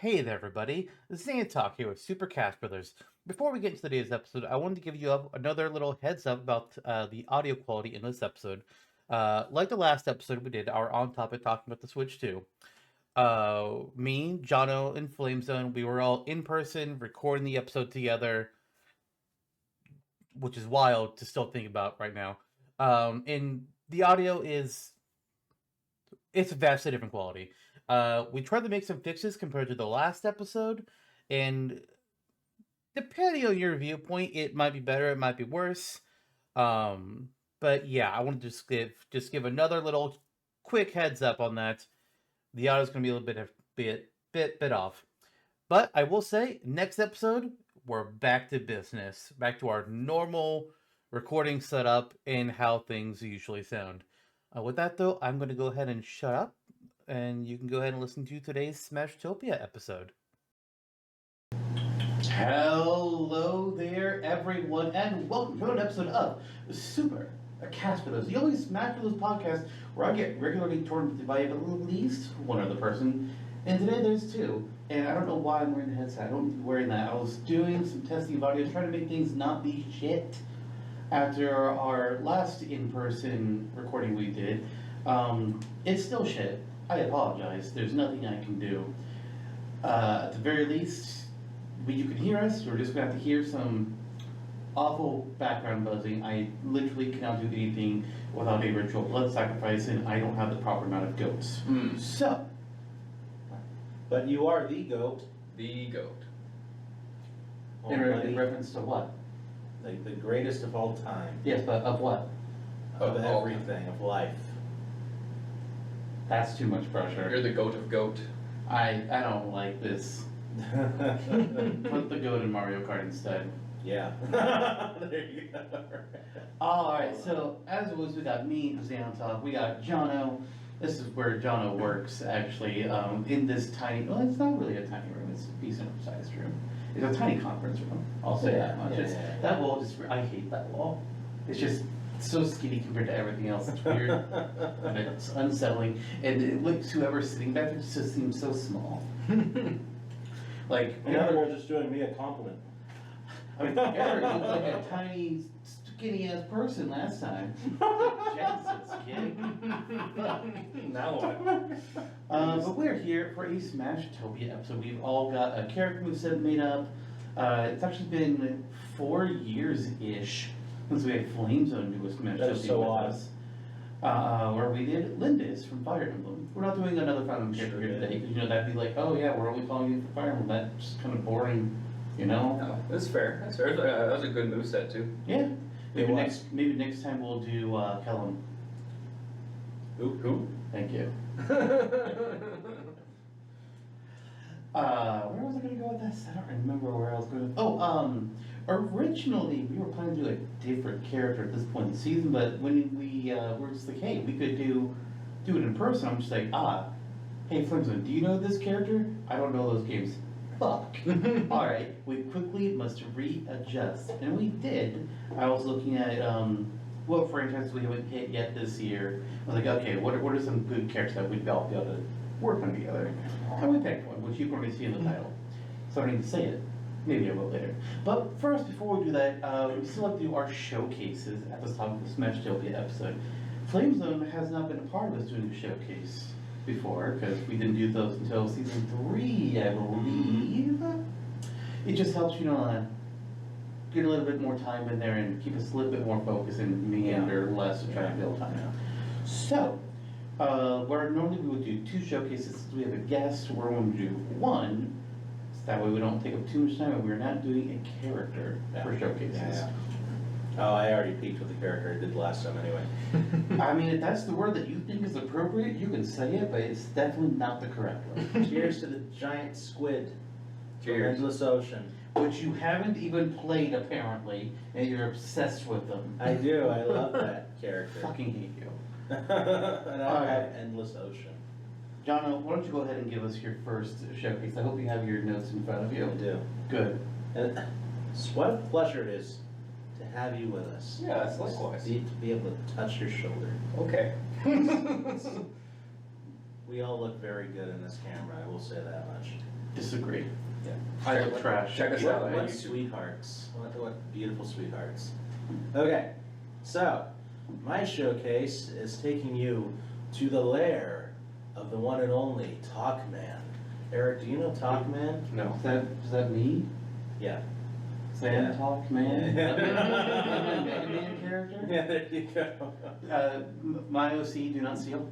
Hey there, everybody. Zantok here with Super Cash Brothers. Before we get into today's episode, I wanted to give you another little heads up about the audio quality in this episode. Like the last episode we did, our on topic talking about the Switch 2. Me, Jonno, and Flamezone, we were all in person recording the episode together, which is wild to still think about right now. And the audio it's a vastly different quality. We tried to make some fixes compared to the last episode, and depending on your viewpoint, it might be better, it might be worse. But yeah, I want to just give another little quick heads up on that. The audio's gonna be a little bit off. But I will say, next episode, we're back to business, back to our normal recording setup and how things usually sound. With that though, I'm going to go ahead and shut up, and you can go ahead and listen to today's Smashtopia episode. Hello there, everyone, and welcome to another episode of Super Cast for Those, the only Smash for Those podcast where I get regularly tormented by at least one other person, and today there's two. And I don't know why I'm wearing the headset. I don't need to be wearing that. I was doing some testing of audio, trying to make things not be shit after our last in-person recording we did. It's still shit. I apologize. There's nothing I can do. At the very least, you can hear us. We're just going to have to hear some awful background buzzing. I literally cannot do anything without a ritual blood sacrifice, and I don't have the proper amount of goats. So. But you are the goat. The goat. In reference to what? The greatest of all time. Yes, but of what? Of everything, of life. That's too much pressure. You're the goat of goat. I don't like this. Put the goat in Mario Kart instead. Yeah. There you go. Alright, so as always, we got me, Zantok, we got Jonno. This is where Jonno works, actually, in this tiny, well, it's not really a tiny room, it's a decent sized room. It's a tiny conference room, I'll say that much. That wall I hate that wall. It's just so skinny compared to everything else. It's weird, and it's unsettling, and it looks, whoever's sitting back there just seems so small. Like, In other words, it's doing me a compliment. I mean, Eric looked like a tiny, skinny-ass person last time. Jesus, kid. Now what? But we're here for a Smashtopia episode. We've all got a character moveset made up. It's actually been 4 years-ish since we had Flamezone do a Smashtopia with us. Where we did Lindis from Fire Emblem. We're not doing another Fire Emblem character here today, because that'd be like, oh yeah, we're only following you for Fire Emblem. That's kind of boring, No, that's fair. That's fair. That was a good moveset too. Yeah. Maybe next time we'll do Kellum. Who? Thank you. Where was I going to go with this? I don't remember where I was going. Originally we were planning to do a different character at this point in the season, but when we were just like, hey, we could do it in person. I'm just like, hey, Flamezone, do you know this character? I don't know those games. Fuck. Alright, we quickly must readjust. And we did. I was looking at what franchises we haven't hit yet this year. I was like, okay, what are some good characters that we'd all be able to work on together? And we picked one, which you can already see in the title. So I don't need to say it. Maybe I will later. But first, before we do that, we still have to do our showcases at the top of the Smashtopia episode. Flamezone has not been a part of us doing a showcase before, because we didn't do those until season 3, I believe. It just helps, get a little bit more time in there and keep us a little bit more focused and meander less to try to build time. So, where normally we would do 2 showcases, since we have a guest, we're going to do 1, so that way we don't take up too much time, and we're not doing a character for showcases. Yeah. Oh, I already peeked with the character I did last time anyway. I mean, if that's the word that you think is appropriate, you can say it, but it's definitely not the correct one. Cheers to the giant squid. Cheers. From Endless Ocean. Which you haven't even played, apparently, and you're obsessed with them. I do, I love that character. Fucking hate you. And I have Endless Ocean. Jonno, why don't you go ahead and give us your first showcase? I hope you have your notes in front of you. I do. Good. And what a pleasure it is to have you with us. Yeah, it's likewise. To be able to touch your shoulder. Okay. We all look very good in this camera, I will say that much. disagree. Yeah. I look trash. Check us out on What YouTube. sweethearts. What beautiful sweethearts. Okay, so my showcase is taking you to the lair of the one and only Toc-Man. Eric, do you know Toc-Man? No. Is that me? Yeah. Zantok, man? Yeah. Mega Man character? Yeah, there you go. My OC, do not steal.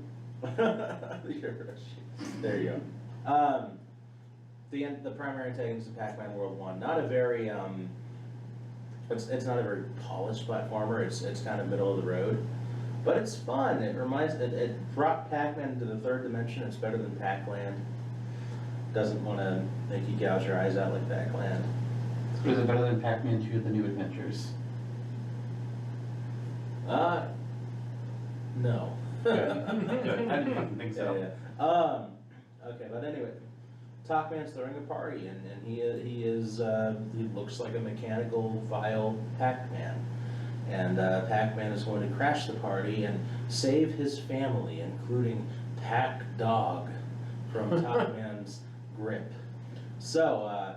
There you go. The primary antagonist of Pac-Man World 1, not a very, it's not a very polished platformer, it's kind of middle of the road. But it's fun, it brought Pac-Man into the third dimension, it's better than Pac-Land. Doesn't want to make you gouge your eyes out like Pac-Land. Is it better than Pac-Man 2: The New Adventures? No. Good. Good. I didn't fucking think so. Yeah. Okay, but anyway, Toc-Man's throwing a party, and he looks like a mechanical, vile Pac-Man. And Pac-Man is going to crash the party and save his family, including Pac-Dog, from Toc-Man's grip. So,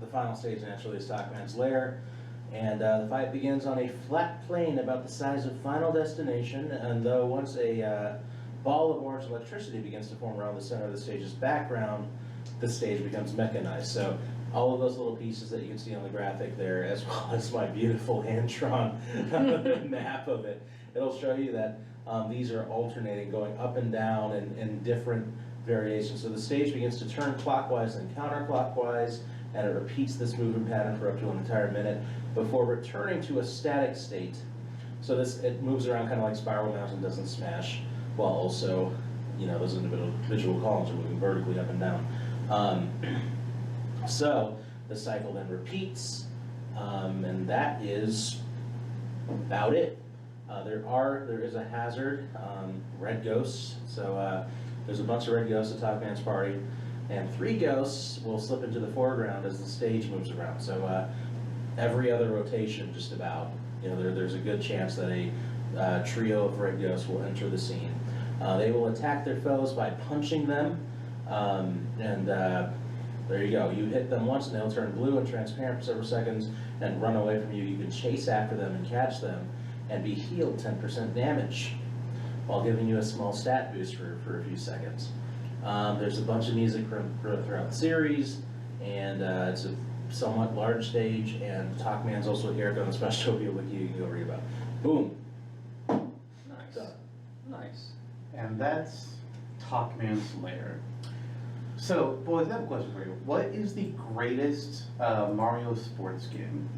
the final stage naturally is Toc-Man's lair, and the fight begins on a flat plane about the size of Final Destination, and though once a ball of orange electricity begins to form around the center of the stage's background, the stage becomes mechanized. So all of those little pieces that you can see on the graphic there, as well as my beautiful hand-drawn map of it, it'll show you that these are alternating, going up and down in different variations. So the stage begins to turn clockwise and counterclockwise, and it repeats this movement pattern for up to an entire minute before returning to a static state. So it moves around kind of like Spiral Mountain doesn't smash, while also, you know, those individual columns are moving vertically up and down. So the cycle then repeats, and that is about it. There is a hazard, red ghosts. So there's a bunch of red ghosts at Toc-Man's party, and 3 ghosts will slip into the foreground as the stage moves around. So every other rotation, just about, you know, there's a good chance that a trio of red ghosts will enter the scene. They will attack their foes by punching them, and there you go. You hit them once and they'll turn blue and transparent for several seconds and run away from you. You can chase after them and catch them and be healed 10% damage while giving you a small stat boost for a few seconds. There's a bunch of music throughout the series, and it's a somewhat large stage, and Toc-Man's also here on the Smashtopia wiki you can go read about. Boom. Nice. Done. Nice. And that's Toc-Man's lair. So, boys, I have a question for you. What is the greatest Mario sports game?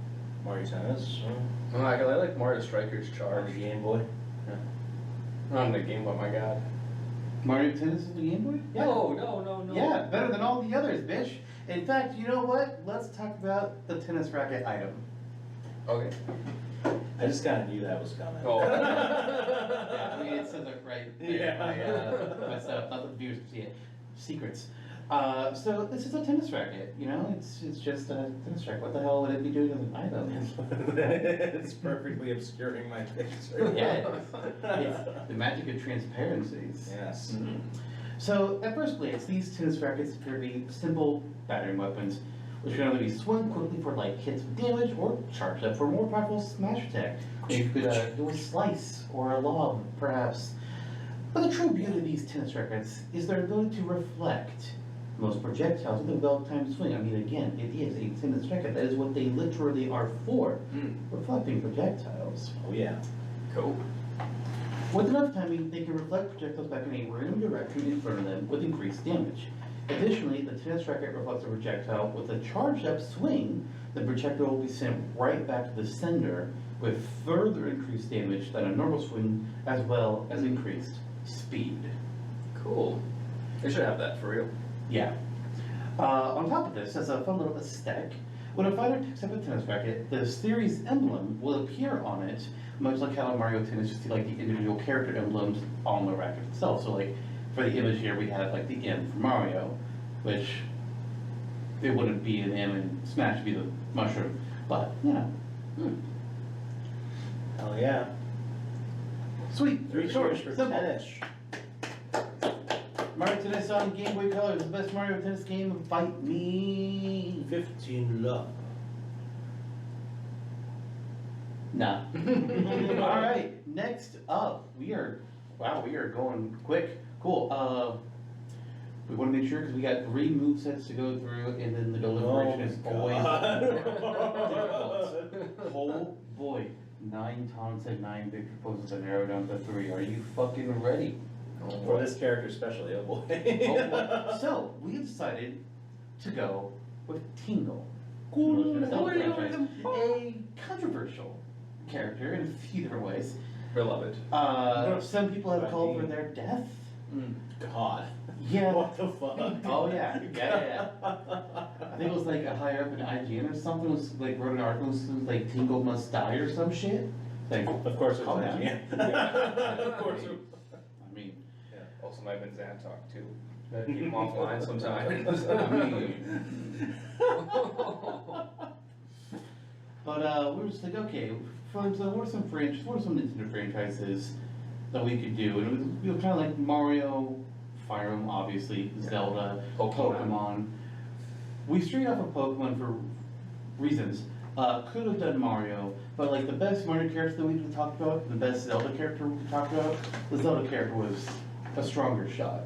Mario Tennis I like Mario Striker's on Charge. the Game Boy. On the Game Boy, my god. Mario Tennis is the Game Boy? No. Yeah, better than all the others, bitch. In fact, you know what? Let's talk about the tennis racket item. Okay. I just kind of knew that was coming. Oh. Yeah, I mean, it says it right there. Yeah. Myself, not that the viewers can see it. Secrets. So this is a tennis racket, you know? It's just a tennis racket. What the hell would it be doing as an item? It's perfectly obscuring my picture. Yeah, it's the magic of transparencies. Yes. Mhm. So, at first glance, these tennis rackets appear to be simple battering weapons, which can either be swung quickly for light hits with damage, or charged up for more powerful smash attack. Maybe you could do a slice or a lob, perhaps. But the true beauty of these tennis rackets is their ability to reflect most projectiles with a well-timed swing. I mean, again, it is a tennis racket. That is what they literally are for, reflecting projectiles. Oh yeah. Cool. With enough timing, they can reflect projectiles back in a random direction in front of them with increased damage. Additionally, the tennis racket reflects a projectile with a charged-up swing. The projectile will be sent right back to the sender with further increased damage than a normal swing, as well as increased speed. Cool. They should have that for real. Yeah. On top of this, as a fun little aesthetic, when a fighter picks up a tennis racket, the series emblem will appear on it, much like how in Mario Tennis you see like the individual character emblems on the racket itself. So like for the image here we have like the M for Mario, which it wouldn't be an M in Smash, it'd be the mushroom, but you know. Hell yeah. Sweet, 3 short, cheers for simple. tennis. Mario Tennis on Game Boy Color is the best Mario Tennis game. Fight me. 15 love. Nah. All right. Next up, we are going quick. Cool. We want to make sure because we got 3 movesets to go through, and then the deliberation is always difficult. Oh boy. 9 taunts and 9 big proposals to narrow down to 3. Are you fucking ready? For this character especially, oh boy. Oh boy. So, we decided to go with Tingle. A controversial character in a few different ways. Beloved. Some people have called for their death. God. Yeah. What the fuck? Oh yeah. Yeah. I think it was like a higher up in IGN or something was like wrote an article was like Tingle must die or some shit. Like, of course it was calm down. IGN. Of course. I mean, Yeah. Also might have been Zantok too. Gotta keep him offline sometimes. But we were just like, okay, so what are some Nintendo franchises that we could do? And it was kind of like Mario, Fire Emblem, obviously, Zelda, Pokemon. We strayed off of Pokemon for reasons. Could have done Mario, but like the best Mario character that we could talk about, the best Zelda character we could talk about, the Zelda character was a stronger shot.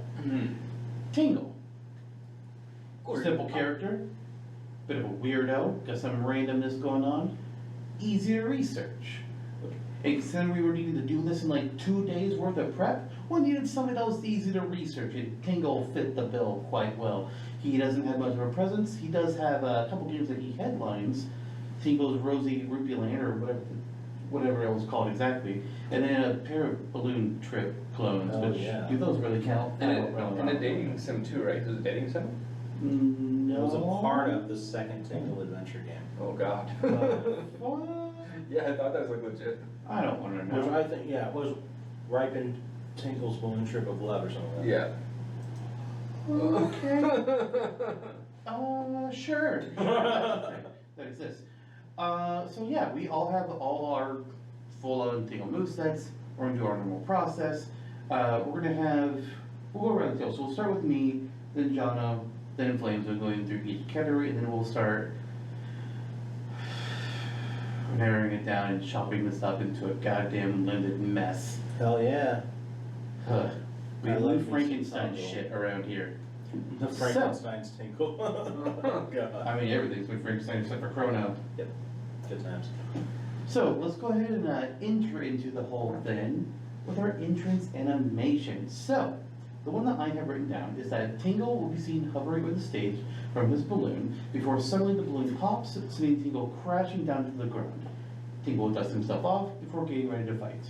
Tingle. Simple character, bit of a weirdo, got some randomness going on, easy to research. And considering we were needing to do this in like 2 days worth of prep, we needed somebody that was easy to research, and Tingle fit the bill quite well. He doesn't have much of a presence, he does have a couple games that he headlines, Tingle's Rosy Rupee Land, or whatever it was called exactly, and then a pair of Balloon Trip clones, Oh, which, yeah. do those really count? And a dating sim too, right? It was a dating sim? No. It was a part of the second Tingle adventure game. Oh god. What? Yeah, I thought that was like legit. I don't want to know. Which I think, yeah, it was Ripened Tingle's Balloon Trip of Love or something like that. Okay. Sure. That exists. So yeah, we all have all our full-on Tingle movesets. We're gonna do our normal process. We'll go around the table. So we'll start with me, then Jonno, then Flamezone, going through each category, and then we'll start narrowing it down and chopping this up into a goddamn limited mess. Hell yeah. We I love like me some Frankenstein Tingle. shit around here. The Frankenstein's Tingle. God. I mean, everything's with Frankenstein except for Chrono. Yep. Good times. So let's go ahead and enter into the whole thing with our entrance animation. So the one that I have written down is that Tingle will be seen hovering over the stage from his balloon before suddenly the balloon pops, sending Tingle crashing down to the ground. Tingle will dust himself off before getting ready to fight.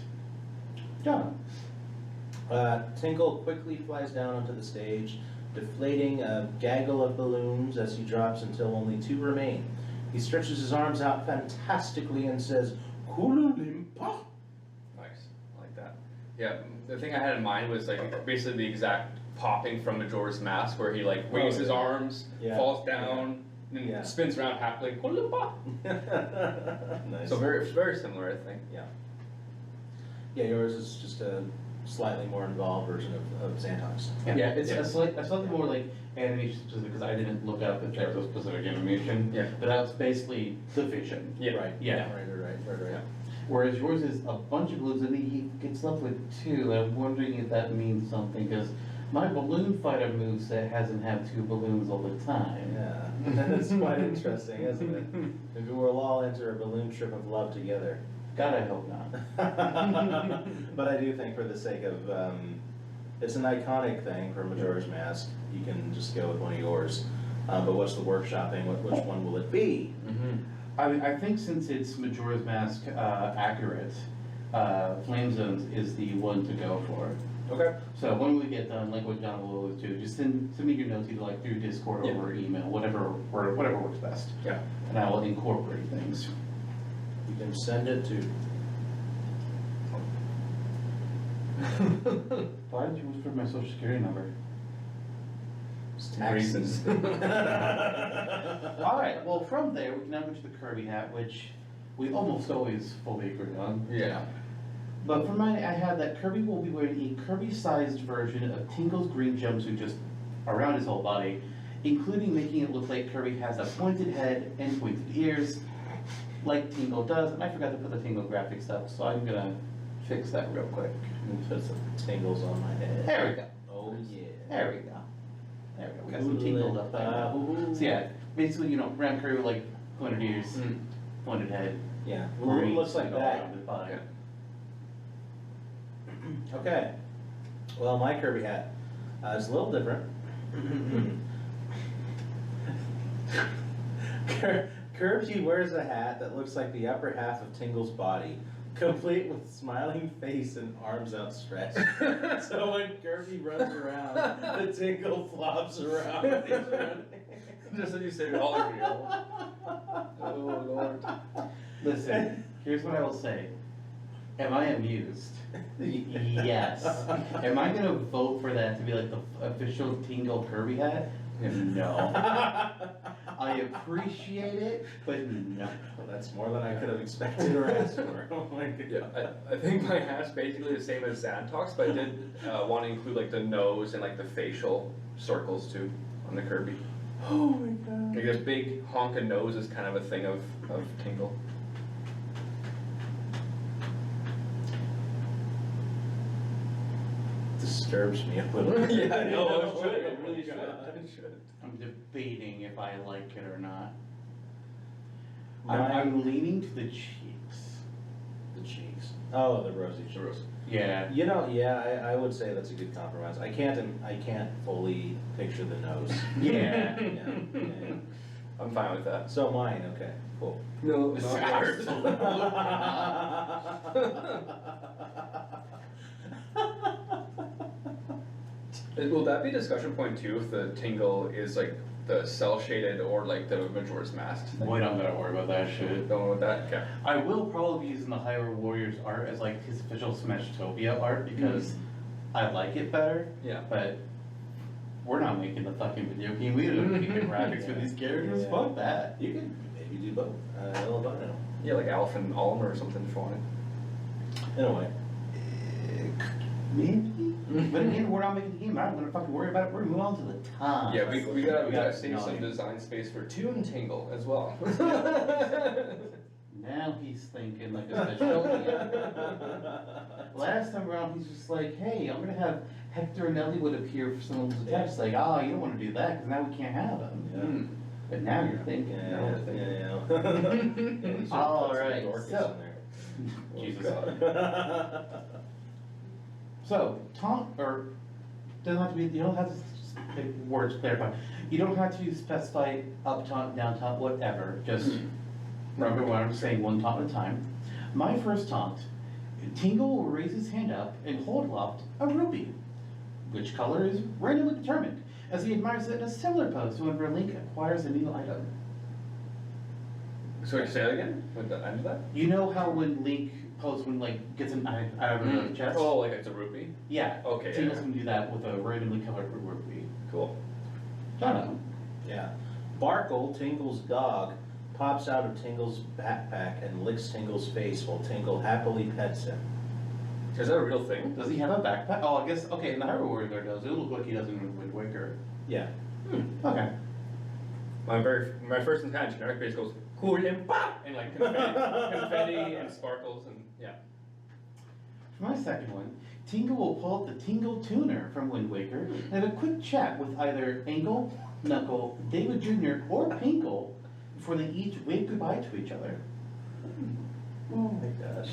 John. Tingle quickly flies down onto the stage, deflating a gaggle of balloons as he drops until only 2 remain. He stretches his arms out fantastically and says, "Kooloo-Limpah." Nice. I like that. Yeah, the thing I had in mind was like basically the exact popping from Majora's Mask where he like waves his arms, Yeah. falls down, and Yeah. spins around happily. Kooloo-Limpah. Nice. So very similar, I think. Yeah. Yeah, yours is just a slightly more involved version of Zantok's. Yeah, it's a slightly more like animation specific because I didn't look up if there was a specific animation. Yeah. But that was basically the vision. Yeah. Right. Yeah. Right. Whereas yours is a bunch of balloons and he gets left with 2. I'm wondering if that means something because my balloon fighter moveset hasn't had 2 balloons all the time. Yeah, that's quite interesting, isn't it? Maybe we'll all enter a balloon trip of love together. God, I hope not. But I do think for the sake of, it's an iconic thing for Majora's Mask. You can just go with one of yours. But what's the workshopping? Which one will it be? I mean, I think since it's Majora's Mask accurate, Flamezones is the one to go for. Okay. So when we get done, like what John will always do, just send me your notes either like through Discord Yeah. or email, whatever works best. Yeah. And I will incorporate things. You can send it to. Why did you whisper my social security number? Reasons. Alright, well from there we can now go to the Kirby hat, which we almost always fully agree on. Yeah. But for mine, I have that Kirby will be wearing a Kirby-sized version of Tingle's green jumpsuit just around his whole body, including making it look like Kirby has a pointed head and pointed ears, like Tingle does. And I forgot to put the Tingle graphics up, so I'm gonna fix that real quick. Put some tingles on my head. There we go. Oh yeah. There we go. There we go. We got some tingled up there. So yeah, basically, you know, round Kirby with like pointed ears, pointed head. Yeah, well, it looks like all that. around his body. Okay. Well, my Kirby hat is a little different. Kirby wears a hat that looks like the upper half of Tingle's body, complete with smiling face and arms outstretched. So when Kirby runs around, the Tingle flops around when he's running. Just as you say, all real. Oh Lord. Listen, here's what I will say. Am I amused? Yes. Am I gonna vote for that to be like the official Tingle Kirby hat? No. I appreciate it, but no. Well, that's more than I could have expected or asked for. Oh my god. Yeah, I think my hat's basically the same as Zantok's, but I did want to include like the nose and like the facial circles too on the Kirby. Oh my god. Like this big honking nose is kind of a thing of Tingle. Disturbs me a little bit. Yeah, I know, it Oh should, it my really God. should. I'm debating if I like it or not. Mine- I'm leaning to the cheeks. The cheeks. Oh, the rosy cheeks. Yeah. You know, yeah, I would say that's a good compromise. I can't fully picture the nose. Yeah. Yeah. I'm fine with that. So mine, okay, cool. No, It's not ours. Will that be a discussion point too if the Tingle is like the cell shaded or like the Majora's Mask thing? Boy, I'm gonna worry about that shit. Don't know with that? Okay. I will probably be using the Hyrule Warriors art as like his official Smashtopia art because I like it better, Yeah. but we're not making the fucking video game. We don't make the graphics for these characters. Yeah. Fuck that. You could maybe do both. Albino. Yeah, like Alpha and Alm or something if you wanted. In a way. Maybe? But again, we're not making the game. I'm not gonna fucking worry about it. We're moving on to the top. Yeah, we gotta save no, some design space for Toon Tingle as well. Now he's thinking like a Smashtopia. Last time around, he's just like, hey, I'm gonna have Hector and Elliewood appear for some of those attacks. Like, oh, you don't wanna do that, because now we can't have them. Hmm. But now you're thinking. Yeah. All right, so- Jesus. So, taunt, or, doesn't have to be, you don't have to pick words to clarify. You don't have to specify up taunt, down taunt, whatever, just remember what I'm saying, one taunt at a time. My first taunt, Tingle will raise his hand up and hold aloft a rupee, which color is randomly determined, as he admires it in a similar pose whenever Link acquires a new item. So say that again? With the end of that? You know how when Link poses when like gets an item out of the chest? Oh, like it's a rupee? Yeah. Okay, Tingle's yeah. gonna do that with a randomly colored rupee. Cool. Jonno. Yeah. Barkle, Tingle's dog, pops out of Tingle's backpack and licks Tingle's face while Tingle happily pets him. Is that a real thing? Does he have a backpack? Oh, I guess, okay, in the Hyrule Warrior there does. It look like he does in Wind Waker. Yeah. Okay. My first and kind of generic base goes Koo-loo-Limpah! And like confetti and sparkles and yeah. For my second one, Tingle will pull up the Tingle Tuner from Wind Waker and have a quick chat with either Ankle, Knuckle, David Jr., or Pinkle before they each wave goodbye to each other. Oh my gosh.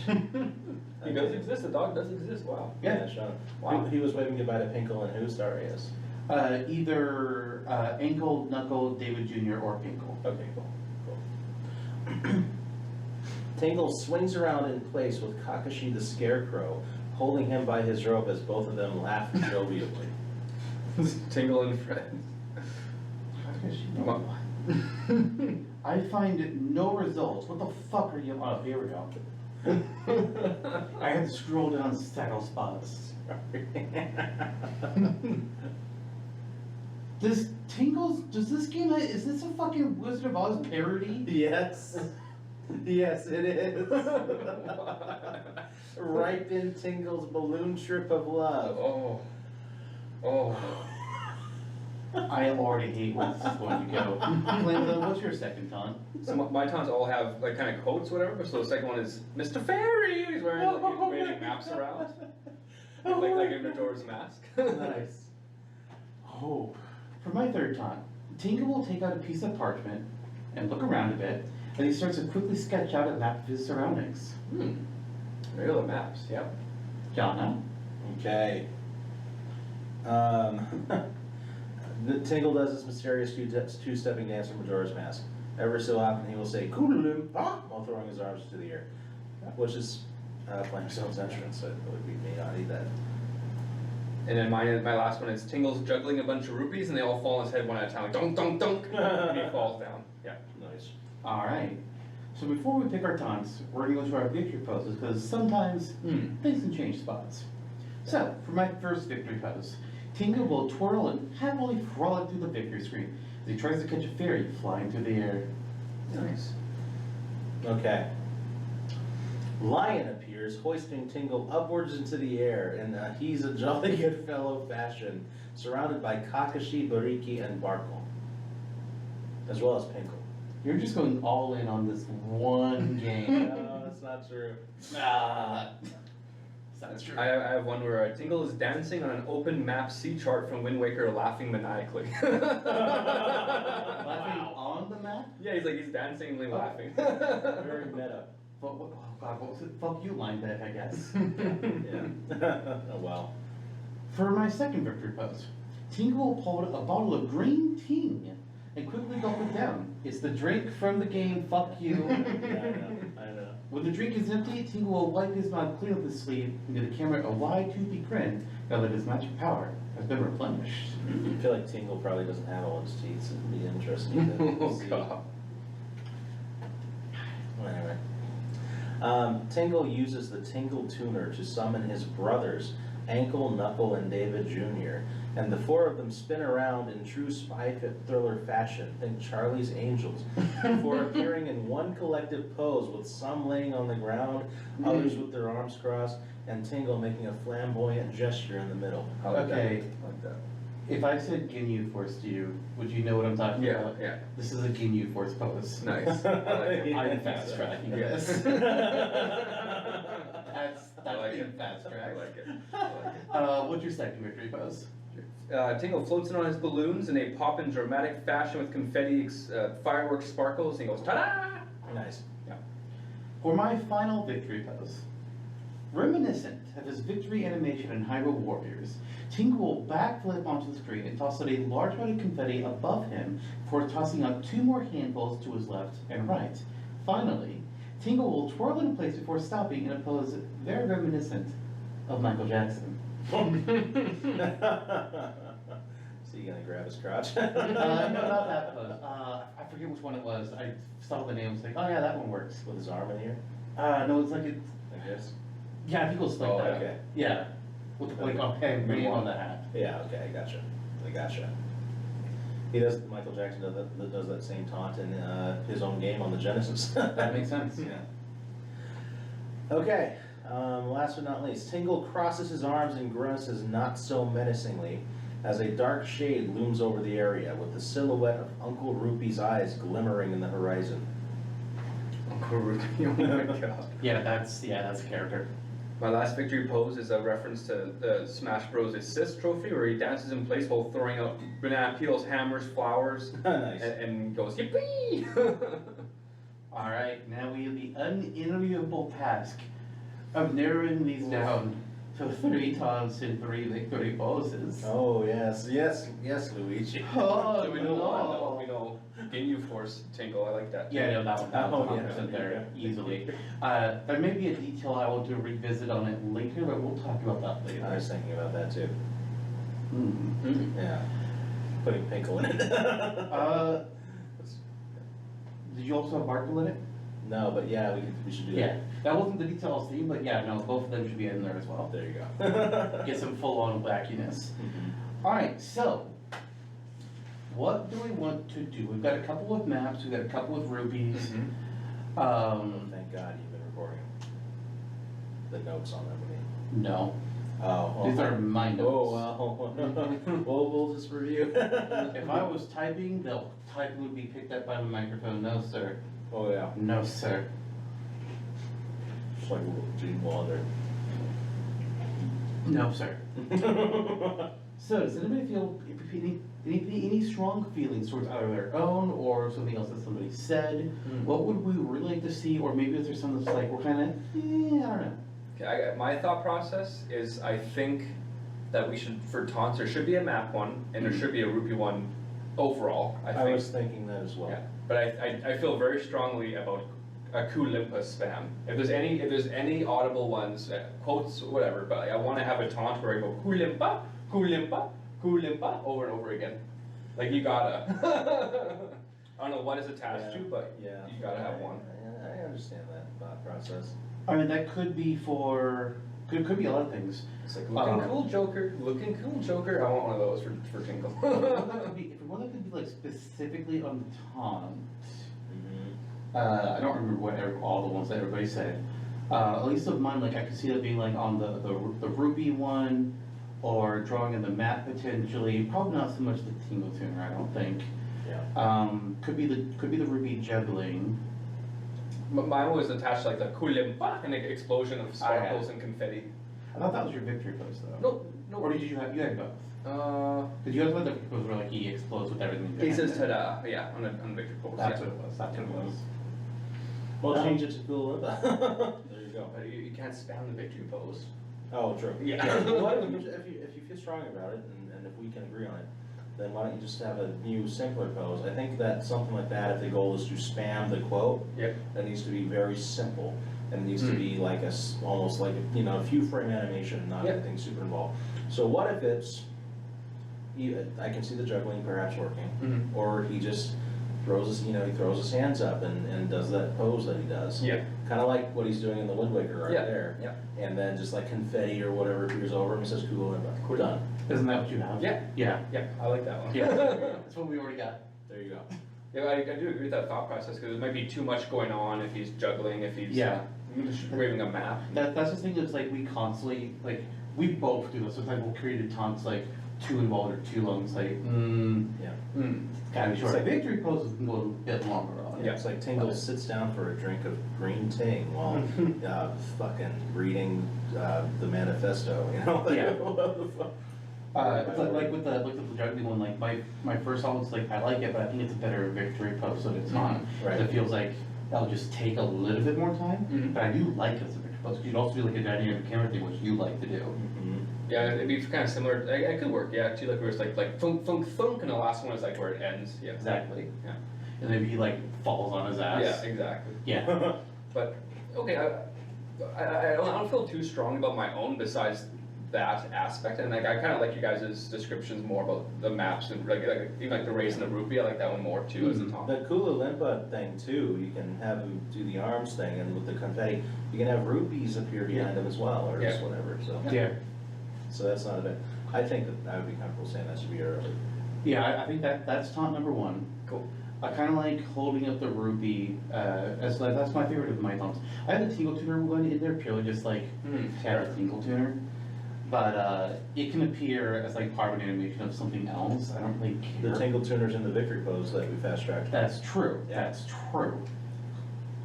He does exist, the dog does exist, wow. Yeah, Sean. Wow. He was waving goodbye to Pinkle and who? Sorry, yes. Either Ankle, Knuckle, David Jr., or Pinkle. Okay, cool. Tingle swings around in place with Kakashi the Scarecrow, holding him by his robe as both of them laugh jovially. Tingle and friends. I find no results. What the fuck are you? Oh, here we go. I had to scroll down several spots. Does this game, is this a fucking Wizard of Oz parody? Yes. Yes, it is. Right in Tingle's balloon trip of love. Oh. Oh. I already hate where this is going to go. Flamezone, what's your second taunt? So my taunts all have like kind of quotes, whatever. So the second one is Mr. Fairy. He's wearing like he's waving maps around, like in Majora's Mask. Nice. Oh, for my third taunt, Tingle will take out a piece of parchment and look around a bit, and he starts to quickly sketch out a map of his surroundings. There are the maps. Yep. Jonno? Okay. Tingle does this mysterious two-stepping dance from Majora's Mask. Every so often he will say Koo-loo-Limpah while throwing his arms to the air, which is Flamezone's entrance, so it would be me not eat that. And then my last one is Tingle's juggling a bunch of rupees, and they all fall on his head one at a time, like dunk, dunk, dunk, and he falls down. Yeah. Nice. Alright. So before we pick our taunts, we're going to go to our victory poses, because sometimes things can change spots. So, for my first victory pose, Tingle will twirl and happily frolic through the victory screen as he tries to catch a fairy flying through the air. Nice. Okay. Lion appears, hoisting Tingle upwards into the air, and he's a jolly good fellow fashion, surrounded by Kakashi, Bariki, and Barkle, as well as Pinkle. You're just going all in on this one game. No, that's not true. That's true. I have one where Tingle is dancing on an open map sea chart from Wind Waker, laughing maniacally. Laughing on the map? Yeah, he's dancing and laughing. Very meta. Oh God, what was it? Fuck you line back, I guess. Yeah. Oh well. For my second victory pose, Tingle will pull out a bottle of green tea and quickly gulp it down. It's the drink from the game, fuck you. Yeah, I know. When the drink is empty, Tingle will wipe his mouth clean of his sleeve and give the camera a wide, toothy grin now that his magic power has been replenished. I feel like Tingle probably doesn't have all his teeth, so it'd be interesting to Oh see. God. Anyway. Tingle uses the Tingle Tuner to summon his brothers, Ankle, Knuckle, and David Jr., and the four of them spin around in true spy thriller fashion, think Charlie's Angels, before appearing in one collective pose with some laying on the ground, others with their arms crossed, and Tingle making a flamboyant gesture in the middle. I like that. Okay. I like that. If I said Ginyu Force to you, would you know what I'm talking Yeah, about? yeah. This is a Ginyu Force pose. Nice. I like it. I'm fast tracking this. That's I like being it. fast I track. like it. I like it. What's your second victory pose? Tingle floats in on his balloons and they pop in dramatic fashion with confetti, fireworks sparkles, and he goes, ta-da! Nice. Yeah. For my final victory pose, reminiscent of his victory animation in Hyrule Warriors, Tingle will backflip onto the screen and toss out a large amount of confetti above him before tossing out two more handfuls to his left and right. Finally, Tingle will twirl in place before stopping in a pose very reminiscent of Michael Jackson. So you gonna grab his crotch? No, not that pose. I forget which one it was. I saw the name. I was like, oh yeah, that one works. With his arm in here, No, it's like it's. I guess. Yeah, I think it was like Oh, that. okay. Yeah. With the like okay, name on the hat. Yeah, okay, I gotcha. I gotcha. He does, Michael Jackson does that same taunt in his own game on the Genesis. That makes sense. Yeah. Okay, last but not least, Tingle crosses his arms and grimaces not so menacingly as a dark shade looms over the area with the silhouette of Uncle Roopy's eyes glimmering in the horizon. Uncle Ruby, oh my God. Yeah, that's a character. My last victory pose is a reference to the Smash Bros. Assist trophy where he dances in place while throwing out banana peels, hammers, flowers, Nice. and goes, yippee! Alright, now we have the unenviable task of narrowing these down to 3 taunts and 3 victory poses. Oh, yes, Luigi. Oh, So we know no. we know Ginyu Force Tingle, I like that. Yeah, no, that one, Oh, 100% yeah. there, easily. There may be a detail I want to revisit on it later, but we'll talk about that later. I was thinking about that too. Mhm. Yeah. Putting Pinkle in it. Did you also have Barkle in it? No, but yeah, we should do that. Yeah, that wasn't the detail I was thinking, but yeah, no, both of them should be in there as well. There you go. Get some full-on wackiness. Alright, so, what do we want to do? We've got a couple of maps, we've got a couple of rubies. Thank God you've been recording the notes on them. No. Oh. These are my notes. Oh, well. we'll just review. If I was typing, the typing would be picked up by the microphone. No, sir. Oh, yeah. No, sir. It's like a little Gene Wilder. No, sir. So, does anybody feel any strong feelings towards either their own or something else that somebody said? What would we really like to see, or maybe is there something that's like we're kind of, I don't know. Okay, my thought process is I think that we should, for taunts, there should be a map one, and there should be a rupee one overall, I think. I was thinking that as well. Yeah, but I feel very strongly about a Koo-Limpah spam. If there's any audible ones, quotes, whatever, but I want to have a taunt where I go Koo-Limpah, Koo-Limpah, Koo-Limpah over and over again. Like you gotta. I don't know what it's attached to, but you gotta have one. I understand that thought process. I mean, that could be could be a lot of things. It's like looking cool Joker, I want one of those for Tingle. If one that could be like specifically on the taunt, I don't remember all the ones that everybody said. At least of mine, like I could see that being like on the rupee one, or drawing in the map potentially. Probably not so much the Tingle tuner, I don't think. Yeah. Could be the rupee juggling. Mine was attached to like the Koo-Limpah and an explosion of sparkles and confetti. I thought that was your victory pose though. No. Or did you had both? Because you guys had the victory pose where like he explodes with everything. He says ta-da, yeah, on a victory pose. That's what it was. That's what it was. Well, change it to Kooloo-Limpah. There you go. But you can't spam the victory pose. Oh, true. Yeah. Well, if you feel strong about it, and if we can agree on it, then why don't you just have a new, simpler pose? I think that something like that, if the goal is to spam the quote, that needs to be very simple. And it needs to be like almost like a few frame animation, not anything super involved. So what if it's, I can see the juggling perhaps working, or he just throws his hands up and does that pose that he does. Yeah. Kind of like what he's doing in the Wind Waker right there. Yeah. And then just like confetti or whatever appears over him and says Kooloo-Limpah. We're done. Isn't that what you have? Yeah. Yeah. Yeah, I like that one. Yeah. That's what we already got. There you go. Yeah, I do agree with that thought process because there might be too much going on if he's juggling, if he's waving a map. That's the thing that's like we constantly, like, we both do this. Sometimes we'll create taunts like too involved or too long. It's like, it's kind of short. It's like victory poses can go a bit longer on. Yeah, it's like Tingle sits down for a drink of green ting while fucking reading the manifesto, Yeah. What the fuck? It's like with the juggling one, like my first thought was like I like it, but I think it's a better victory pose than it's on. Right. It feels like that'll just take a little bit more time, but I do like it as a victory pose. You'd also do like a dynamic camera thing, which you like to do. Yeah, it'd be kind of similar. It could work. Yeah, too, like where it's like thunk thunk thunk, and the last one is like where it ends. Yeah, Exactly. Yeah. And then he like falls on his ass. Yeah, exactly. Yeah. But okay, I don't feel too strong about my own besides that aspect, and like I kind of like you guys' descriptions more about the maps and like even like the race and the rupee. I like that one more too as a top. The Kooloo-Limpah thing too, you can have him do the arms thing, and with the confetti, you can have rupees appear behind him as well, or just whatever. So so that's not a bit. I think that I would be comfortable saying that should be early. Yeah, I think that's taunt number one. Cool. I kind of like holding up the rupee as like, that's my favorite of my taunts. I have the Tingle tuner one in there purely just like a Tingle tuner. But it can appear as like part of an animation of something else. I don't really care. The Tingle tuner's in the victory pose that we fast tracked. That's true. Yeah. That's true.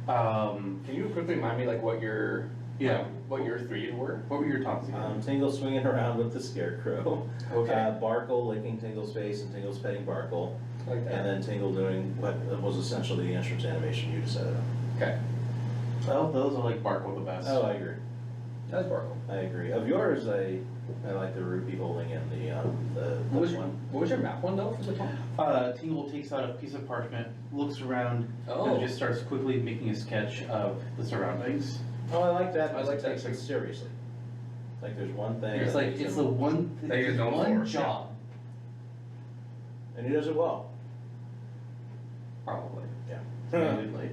Can you quickly remind me like what your three were? What were your taunts again? Tingle swinging around with the scarecrow. Okay. Barkle licking Tingle's face and Tingle's petting Barkle. Like that. And then Tingle doing what was essentially the entrance animation you just set it up. Okay. Well, those are like Barkle the best. Oh, I agree. That's Barkle. I agree. Of yours, I like the rupee holding in the one. What was your map one though for the top? Tingle takes out a piece of parchment, looks around, Oh. and just starts quickly making a sketch of the surroundings. Oh, I like that. I like that Takes it too. seriously. Like there's one thing. It's like it's the one That he's known one for, job. And he does it well. Probably. Yeah. Admittedly.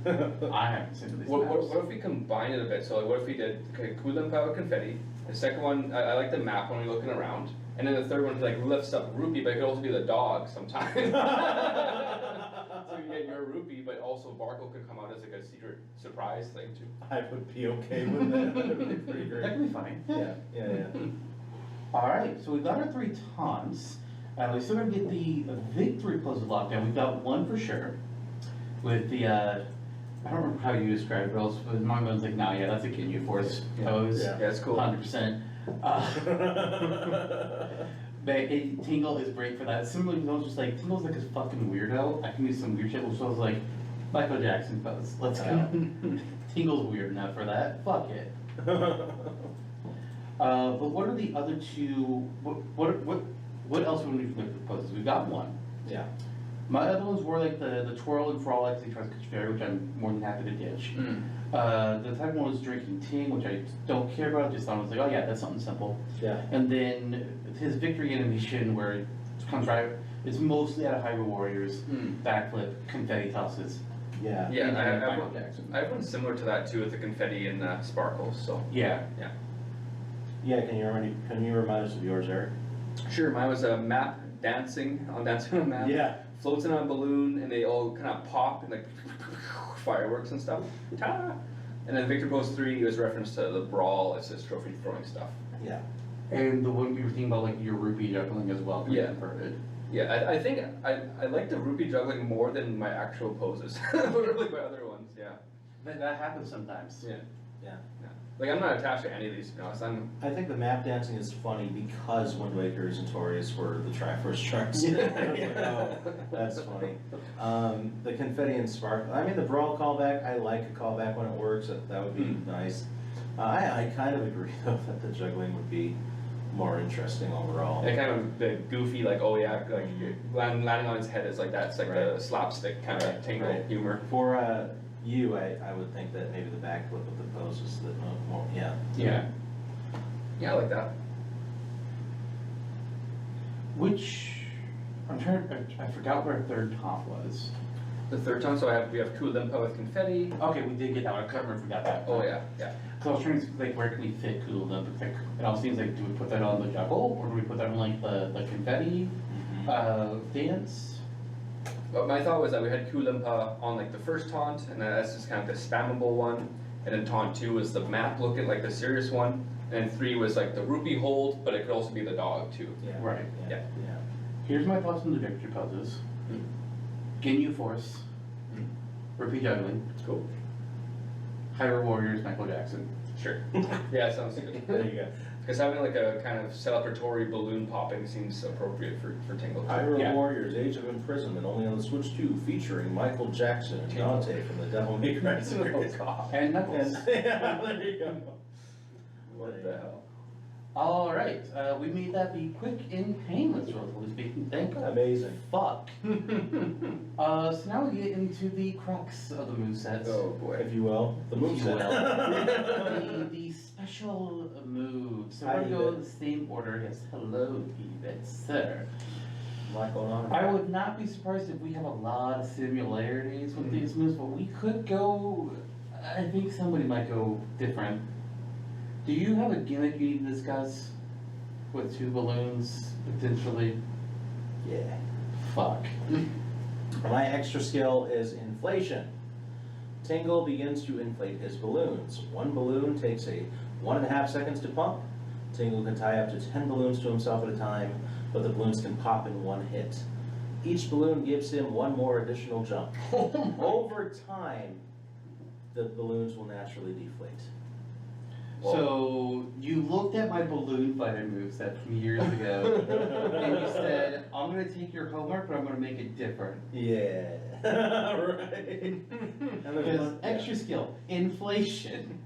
I haven't seen these What maps. if we combine it a bit? So like, what if we did Koo-Limpah with confetti? The second one, I like the map when we're looking around, and then the third one like lifts up rupee, but it could also be the dog sometimes. So you get your rupee, but also so Barkle could come out as like a secret surprise thing too. I would be okay with that. That would be pretty That great. could be fine. Yeah. Alright, so we got our 3 taunts. We still gotta get the victory poses locked down. We got one for sure. With the, I don't remember how you described it, but else, my mind's like, nah, yeah, that's a Ginyu Force pose. Yeah. Yeah, it's cool. 100%. But Tingle is great for that. Similarly, I was just like, Tingle's like a fucking weirdo. I can do some weird shit, so I was like, Michael Jackson pose, let's go. Tingle's weird enough for that, fuck it. But what are the other 2, what else would we need from the poses? We've got one. Yeah. My other ones were like the twirl and frolic, he tries to catch fairy, which I'm more than happy to ditch. The second one was drinking ting, which I don't care about, just thought I was like, oh yeah, that's something simple. Yeah. And then his victory animation where it comes right, it's mostly out of Hyrule Warriors, backflip, confetti tosses. Yeah. Yeah, And I have Michael one. Jackson. I have one similar to that too with the confetti and sparkles. So Yeah. Yeah, can you remind us of yours, Eric? sure, mine was a map dancing on a map. Yeah. Floats in on a balloon and they all kind of pop and like fireworks and stuff. Ta! And then Victor Pose 3 was reference to the brawl assist trophy throwing stuff. Yeah. And the one we were thinking about, like your rupee juggling as well, Yeah. converted. Yeah, I think I like the rupee juggling more than my actual poses. Or like my other ones, yeah. That happens sometimes. Yeah. Yeah. Like I'm not attached to any of these to be honest. I think the map dancing is funny because Wind Waker and Torius were the Triforce Sharks. Oh, that's funny. The confetti and spark. I mean, the brawl callback. I like a callback when it works. That would be nice. I kind of agree though that the juggling would be more interesting overall. And kind of the goofy, like, oh yeah, like landing on his head is like that's like the slapstick kind of Tingle humor. For you, I would think that maybe the backflip with the poses that more. Yeah. Yeah. Yeah, I like that. Which, I forgot where our third taunt was. The third time, so we have Koo-loo-Limpah with confetti. Okay, we did get that one, I couldn't remember if we got that. Oh yeah. Cause I was trying to think, like, where can we fit Kooloo-Limpah? Like, it all seems like, do we put that on the juggle, or do we put that on like the confetti, dance? But my thought was that we had Koo-loo-Limpah on like the first taunt, and then that's just kind of the spammable one. And then taunt 2 was the map looking like the serious one. And 3 was like the rupee hold, but it could also be the dog too. Yeah. Right. Yeah. Here's my thoughts on the victory poses. Ginyu Force, rupee juggling, Cool. Hyrule Warriors, Michael Jackson. Sure. Yeah, sounds good. There you go. Because having like a kind of celebratory balloon popping seems appropriate for Tingle. Hyrule Yeah. Warriors, Age of Imprisonment, only on the Switch 2, featuring Michael Jackson and Dante from the Devil May Cry series. And Knuckles. Yeah, there you go. What the hell? Alright, we made that be quick and painless, relatively speaking, thank God. Amazing. Fuck. So now we get into the crux of the movesets. Oh boy. If you will, the If you moveset. the special moves. So Hi, we're going to go in Yvette. the same order. Yes, hello, Yvette, sir. Michael on. I would not be surprised if we have a lot of similarities with these moves, but we could go. I think somebody might go different. Do you have a gimmick you need to discuss with 2 balloons potentially? Yeah. Fuck. My extra skill is inflation. Tingle begins to inflate his balloons. 1 balloon takes 1.5 seconds to pump. Tingle can tie up to 10 balloons to himself at a time, but the balloons can pop in 1 hit. Each balloon gives him 1 more additional jump. Over time, the balloons will naturally deflate. So you looked at my balloon fighter moveset from years ago, and you said, "I'm gonna take your homework, but I'm gonna make it different." Yeah. Right. And Because extra skill, inflation.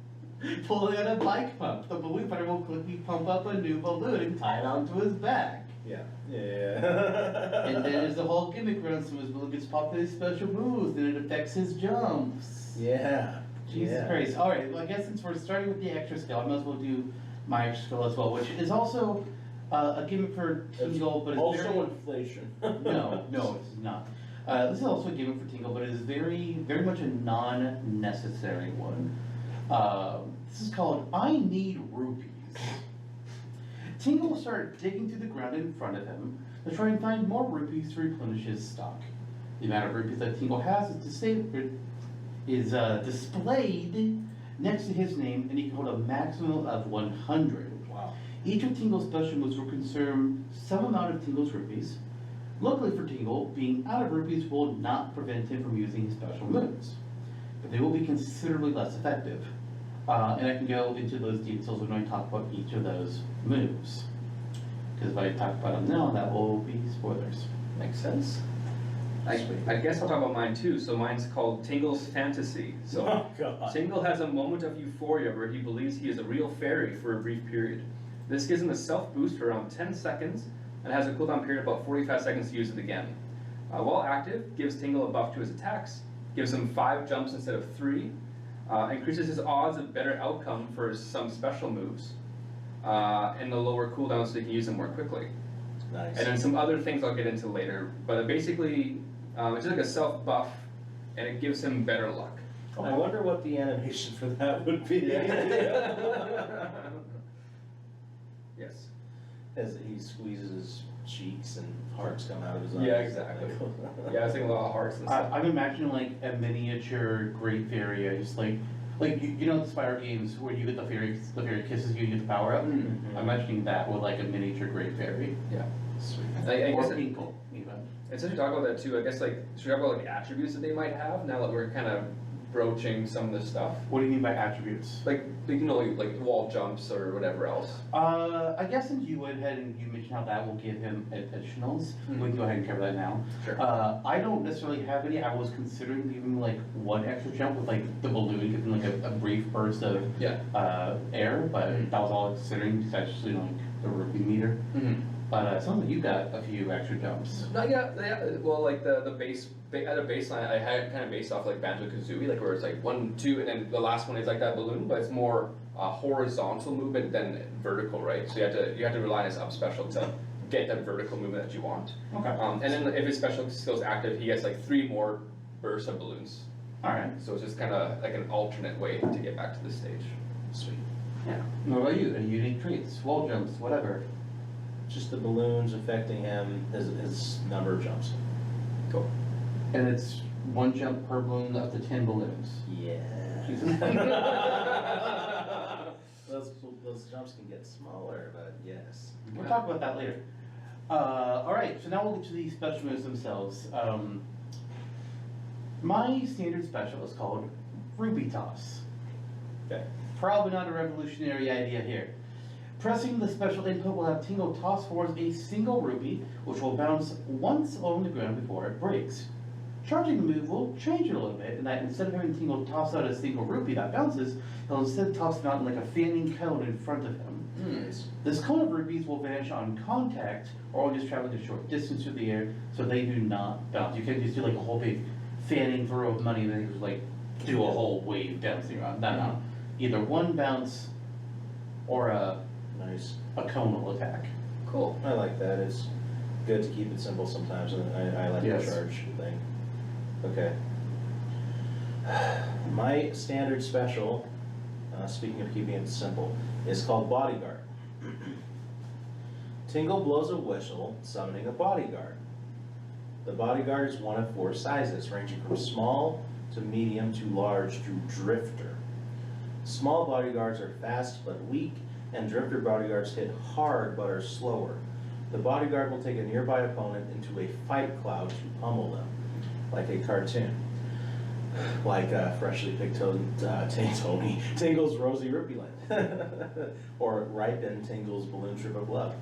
Pulling on a bike pump, the balloon fighter will quickly pump up a new balloon and tie it onto his back. Yeah. Yeah. And then there's the whole gimmick around, so his balloon gets popped with his special moves, then it affects his jumps. Yeah. Jesus Christ. Alright, well I guess since we're starting with the extra skill, I might as well do my extra skill as well, which is also a gimmick for Tingle, but it's also very... inflation. No, it's not. This is also a gimmick for Tingle, but it is very much a non-necessary one. This is called I Need Rupees. Tingle will start digging through the ground in front of him to try and find more rupees to replenish his stock. The amount of rupees that Tingle has is is displayed next to his name, and he can hold a maximum of 100. Wow. Each of Tingle's special moves will consume some amount of Tingle's rupees. Luckily for Tingle, being out of rupees will not prevent him from using his special moves, but they will be considerably less effective. And I can go into those details when I talk about each of those moves. Because if I talk about them now, that will be spoilers. Makes sense. I guess I'll talk about mine too. So mine's called Tingle's Fantasy. So Oh, God. Tingle has a moment of euphoria where he believes he is a real fairy for a brief period. This gives him a self-boost for around 10 seconds and has a cooldown period of about 45 seconds to use it again. While active, gives Tingle a buff to his attacks, gives him 5 jumps instead of 3, increases his odds of better outcome for some special moves, and the lower cooldown so he can use them more quickly. Nice. And then some other things I'll get into later, but basically, it's just like a self-buff, and it gives him better luck. I wonder what the animation for that would be. Yes. As he squeezes his cheeks and hearts come out of his eyes. Yeah, exactly. Yeah, I was thinking a lot of hearts and stuff. I'm imagining like a miniature Great Fairy, just like you know the Spire games where you get the fairy kisses you and you get the power up. Mhm. I'm imagining that with like a miniature Great Fairy. Yeah. Sweet. I Or guess Tinkle, even. and since we talk about that too, I guess like, should we talk about like attributes that they might have now that we're kind of broaching some of this stuff? What do you mean by attributes? Like, you know, like wall jumps or whatever else. I guess since you went ahead and you mentioned how that will give him additionals, we can go ahead and cover that now. Sure. I don't necessarily have any. I was considering giving like one extra jump with like the balloon, giving like a brief burst of Yeah. air, but that was all I was considering because that's just, you know, like the rupee meter. Mm-hmm. But it sounds like you got a few extra jumps. No, yeah, well, like the base, at a baseline, I had it kind of based off like Banjo-Kazooie, like where it's like 1, 2, and then the last one is like that balloon, but it's more horizontal movement than vertical, right? So you have to rely on his up special to get that vertical movement that you want. Okay. And then if his special skill's active, he gets like 3 more bursts of balloons. All right. So it's just kind of like an alternate way to get back to the stage. Sweet. Yeah. What about you? Any unique traits, wall jumps, whatever? Just the balloons affecting him, his number of jumps. Cool. And it's 1 jump per balloon up to 10 balloons. Yeah. Jesus. Those jumps can get smaller, but yes. We'll talk about that later. All right, so now we'll get to the special moves themselves. My standard special is called Rupee Toss. Okay. Probably not a revolutionary idea here. Pressing the special input will have Tingle toss forwards a single rupee, which will bounce once on the ground before it breaks. Charging the move will change it a little bit, in that instead of having Tingle toss out a single rupee that bounces, he'll instead toss them out in like a fanning cone in front of him. Nice. This cone of rupees will vanish on contact, or just traveling a short distance through the air, so they do not bounce. You can't just do like a whole big fanning throw of money and then just like do a whole wave bouncing around. No. Either one bounce or a Nice. conal attack. Cool. I like that. It's good to keep it simple sometimes, and I like Yes. the charge thing. Okay. My standard special, speaking of keeping it simple, is called Bodyguard. Tingle blows a whistle, summoning a bodyguard. The bodyguard is one of 4 sizes, ranging from small to medium to large to drifter. Small bodyguards are fast but weak, and drifter bodyguards hit hard but are slower. The bodyguard will take a nearby opponent into a fight cloud to pummel them, like a cartoon. Like freshly picked Tingle's Rosy Rupee Land, or ripened Tingle's Balloon Trip of Love.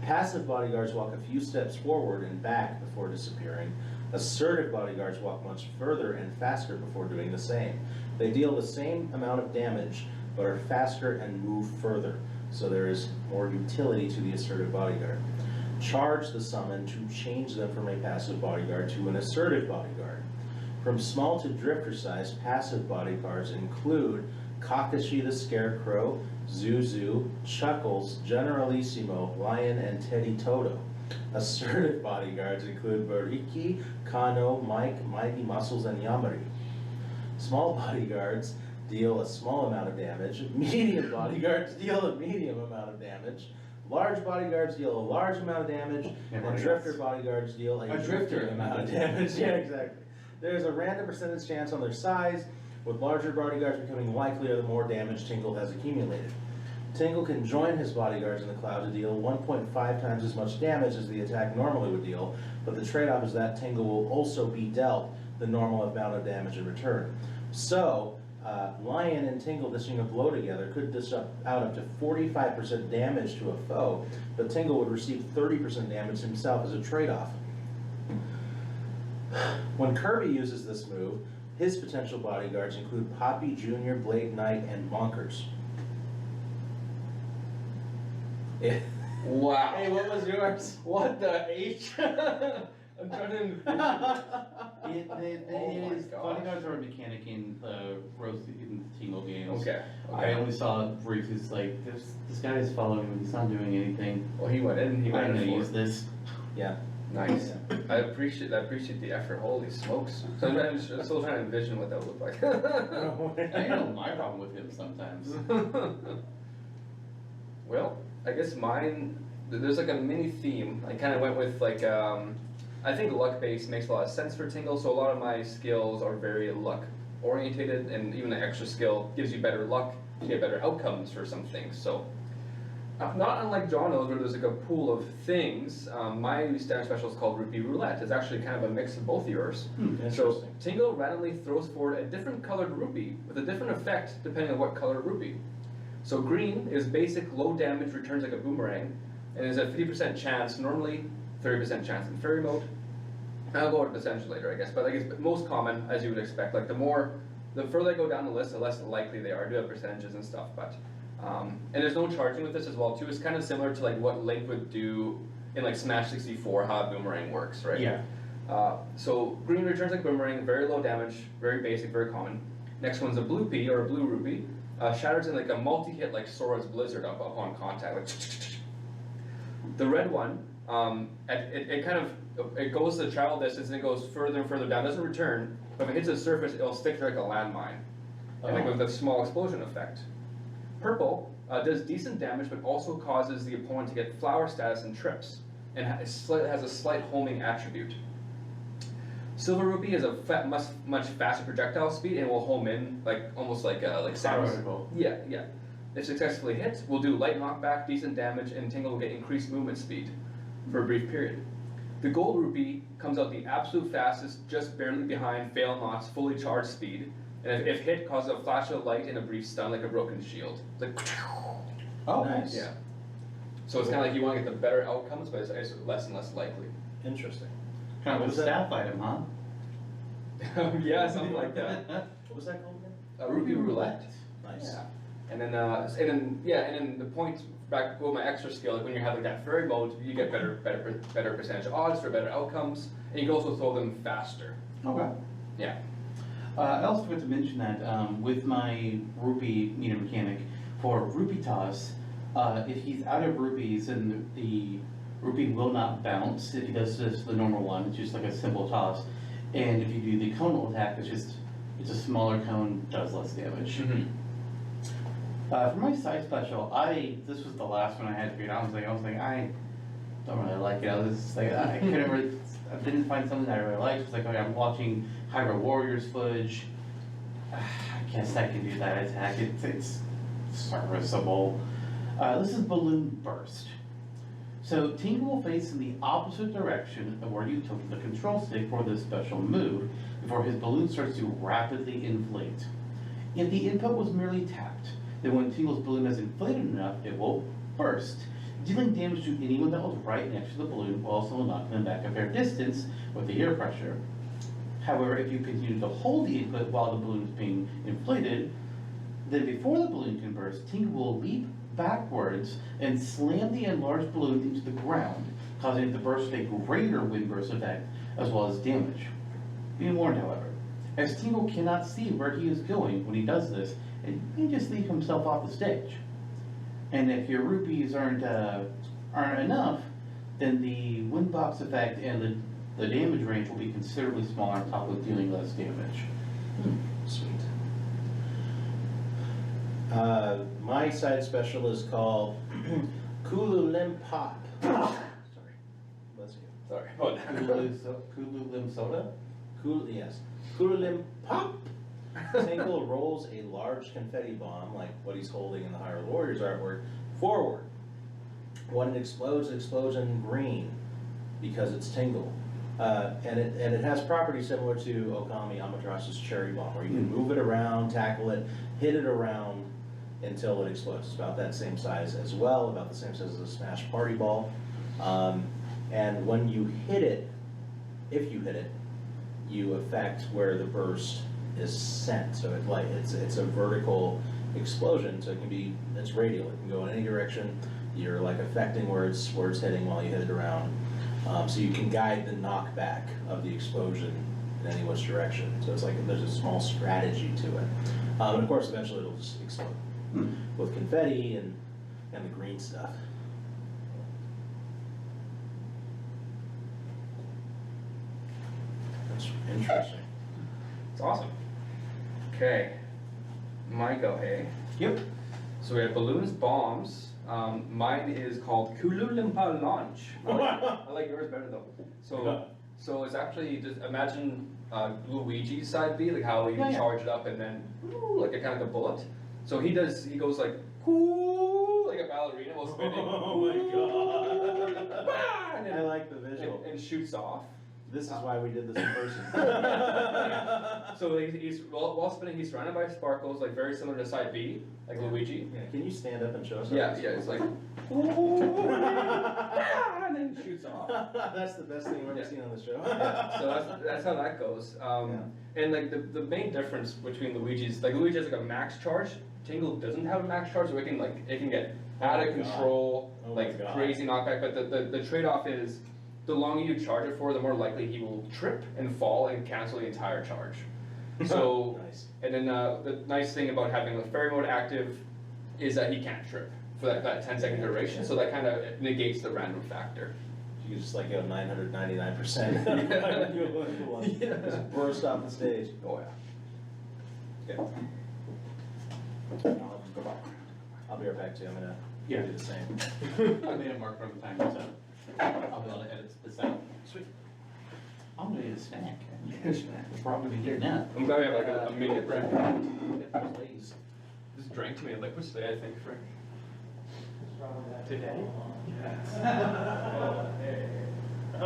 Passive bodyguards walk a few steps forward and back before disappearing. Assertive bodyguards walk much further and faster before doing the same. They deal the same amount of damage, but are faster and move further, so there is more utility to the assertive bodyguard. Charge the summon to change them from a passive bodyguard to an assertive bodyguard. From small to drifter size, passive bodyguards include Kakashi the Scarecrow, Zuzu, Chuckles, Generalissimo, Lion, and Teddy Toto. Assertive bodyguards include Bariki, Kano, Mike, Mighty Muscles, and Yamari. Small bodyguards deal a small amount of damage. Medium bodyguards deal a medium amount of damage. Large bodyguards deal a large amount of damage. And drifter bodyguards deal a drifter amount of damage. Yeah, exactly. There's a random percentage chance on their size, with larger bodyguards becoming likelier the more damage Tingle has accumulated. Tingle can join his bodyguards in the cloud to deal 1.5 times as much damage as the attack normally would deal, but the trade-off is that Tingle will also be dealt the normal amount of damage in return. So, Lion and Tingle dishing a blow together could dish out up to 45% damage to a foe, but Tingle would receive 30% damage himself as a trade-off. When Kirby uses this move, his potential bodyguards include Poppy, Junior, Blade Knight, and Monkers. Yeah. Wow. Hey, what was yours? What the H? I'm trying to envision. Oh my gosh. Bodyguards are a mechanic in in Tingle games. Okay. I only saw briefly, it's like, this guy is following me, he's not doing anything. Well, he went in. He I'm went gonna in for use it. this. Yeah. Nice. I appreciate the effort. Holy smokes. So I'm still trying to envision what that would look like. I know my problem with him sometimes. Well, I guess mine, there's like a mini theme. I kind of went with like, I think luck based makes a lot of sense for Tingle, so a lot of my skills are very luck orientated, and even the extra skill gives you better luck, you get better outcomes for some things. So, not unlike Jonno's where there's like a pool of things, my standard special is called Rupee Roulette. It's actually kind of a mix of both of yours. So, Interesting. Tingle randomly throws forward a different colored rupee with a different effect depending on what color rupee. So green is basic low damage, returns like a boomerang, and is a 50% chance, normally 30% chance in fairy mode. I'll go into percentage later, I guess, but I guess most common, as you would expect. Like the further I go down the list, the less likely they are. I do have percentages and stuff, but and there's no charging with this as well too. It's kind of similar to like what Link would do in like Smash 64, how a boomerang works, right? Yeah. So green returns like boomerang, very low damage, very basic, very common. Next one's a blue pea or a blue rupee. Shatters in like a multi-hit like Sora's Blizzard upon contact. Like the red one, it kind of it goes the travel distance and it goes further and further down. Doesn't return, but if it hits the surface, it'll stick there like a landmine, and like with a small explosion effect. Purple does decent damage, but also causes the opponent to get flower status and trips, and has a slight homing attribute. Silver Rupee has a much faster projectile speed and will home in like almost like Samus. Particle. Yeah, yeah. If successfully hit, we'll do light knockback, decent damage, and Tingle will get increased movement speed for a brief period. The Gold Rupee comes out the absolute fastest, just barely behind Fail Not's fully charged speed, and if hit, causes a flash of light and a brief stun like a broken shield. It's like, Oh, Nice. yeah. So it's kind of like you want to get the better outcomes, but it's less and less likely. Interesting. Kind of a What's that? staff item, huh? Yeah, something like that. What was that called again? Rupee Roulette. Nice. Yeah. And then the points back with my extra skill, like when you have like that fairy mode, you get better percentage odds for better outcomes, and you can also throw them faster. Okay. Yeah. I also forgot to mention that with my rupee meter mechanic for rupee toss, if he's out of rupees, then the rupee will not bounce. If he does just the normal one, it's just like a simple toss. And if you do the conal attack, it's a smaller cone, does less damage. Mm-hmm. For my side special, this was the last one I had to figure out. I was like, I don't really like it. I was like, I didn't find something that I really liked. It was like, okay, I'm watching Hyrule Warriors footage. I guess I can do that attack. It's serviceable. This is Balloon Burst. So Tingle will face in the opposite direction of where you took the control stick for this special move before his balloon starts to rapidly inflate. If the input was merely tapped, then when Tingle's balloon is inflated enough, it will burst, dealing damage to anyone that was right next to the balloon while also knocking them back a fair distance with the air pressure. However, if you continue to hold the input while the balloon is being inflated, then before the balloon can burst, Tingle will leap backwards and slam the enlarged balloon into the ground, causing it to burst with a greater wind burst effect as well as damage. Be warned, however, as Tingle cannot see where he is going when he does this, and he just leave himself off the stage. And if your rupees aren't enough, then the wind box effect and the damage range will be considerably smaller on top of dealing less damage. Sweet. My side special is called Koo-loo-Limpah. Sorry. Bless you. Sorry. Oh, Kooloo-Limpah soda? Yes. Koo-loo-limpah. Tingle rolls a large confetti bomb, like what he's holding in the Hyrule Warriors artwork, forward. When it explodes in green because it's Tingle. And it has properties similar to Okami Amaterasu's cherry bomb, where you can move it around, tackle it, hit it around until it explodes. It's about that same size as well, about the same size as a Smash Party Ball. And when you hit it, if you hit it, you affect where the burst is sent. So it's a vertical explosion, so it's radial. It can go in any direction. You're like affecting where it's hitting while you hit it around. So you can guide the knockback of the explosion in any which direction. So it's like there's a small strategy to it. And of course, eventually it'll just explode with confetti and the green stuff. That's interesting. It's awesome. Okay, my go, hey? Yep. So we have balloons, bombs. Mine is called Kooloo-Limpah launch. I like yours better though. So it's actually, just imagine Luigi's side B, like how you charge it up and then like a kind of a bullet. So he goes like like a ballerina while spinning. Oh my god! And I like the visual. and shoots off. This is why we did this in person. So he's while spinning, he's surrounded by sparkles, like very similar to side B, like Luigi. Yeah, can you stand up and show us? Yeah, it's like, and then he shoots off. That's the best thing I've ever seen on the show. Yeah, so that's how that goes. And like the main difference between Luigi's, like Luigi has like a max charge. Tingle doesn't have a max charge, so it can get out of control, like crazy knockback. But the trade-off is, the longer you charge it for, the more likely he will trip and fall and cancel the entire charge. So, Nice. And then the nice thing about having the fairy mode active is that he can't trip for that 10-second duration, so that kind of negates the random factor. You could just like go 999%. Yeah. Just burst off the stage. Oh yeah. Okay. I'll be right back too. I'm gonna do the same. I made a mark from the time, so I'll be able to edit this out. Sweet. I'm gonna eat a snack. We're probably gonna be here now. I'm glad we have like a minute break. Please. Just drank too many liquids today, I think, Frank. Today? Oh.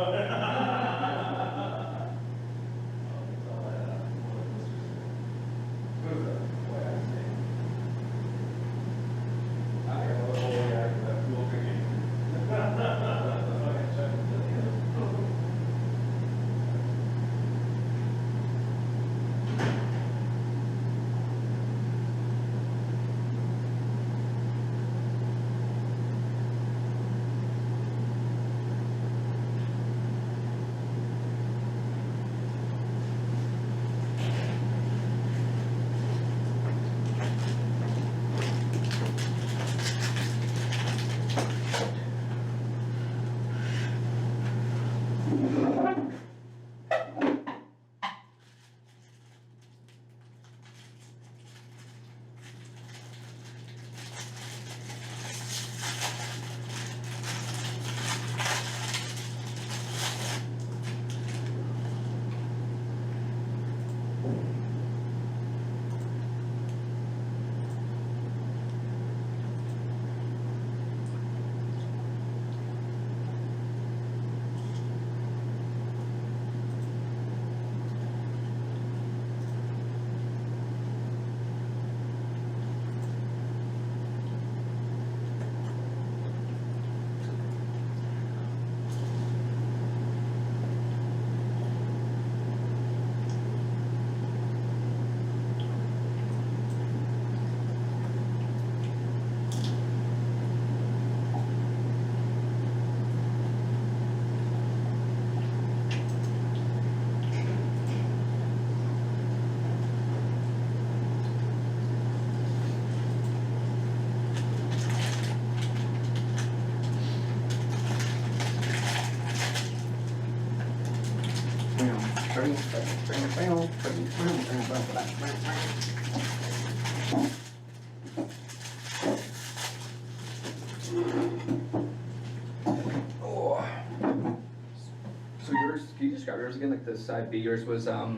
So yours, can you describe yours again? Like at the side B. Yours was So,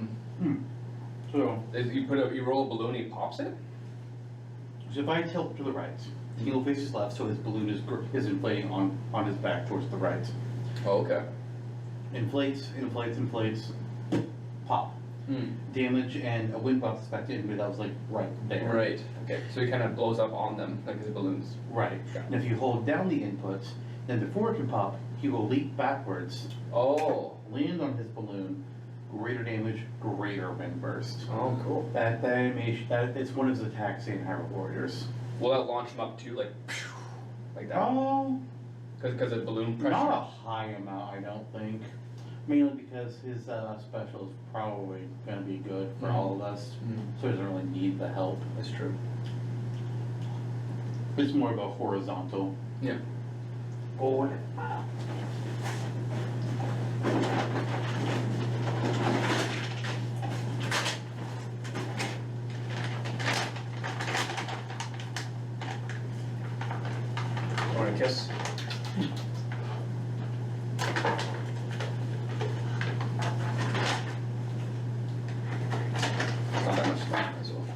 you roll a balloon, he pops it. so if I tilt to the right, Tingle faces left, so his balloon is inflating on his back towards the right. Oh, okay. Inflates, pop. Damage and a wind buff expected, but that was like right there. Right. Okay. So he kind of blows up on them like his balloons. Right. Got it. And if you hold down the input, then before it can pop, he will leap backwards, Oh. land on his balloon, greater damage, greater wind burst. Oh, cool. That animation, it's one of his attacks in Hyrule Warriors. Will that launch him up too, like that? Oh, Because of balloon pressure. not a high amount, I don't think. Mainly because his special is probably going to be good for all of us, so he doesn't really need the help. That's true. It's more of a horizontal. Yeah. Board. Want a kiss? Not that much fun as well.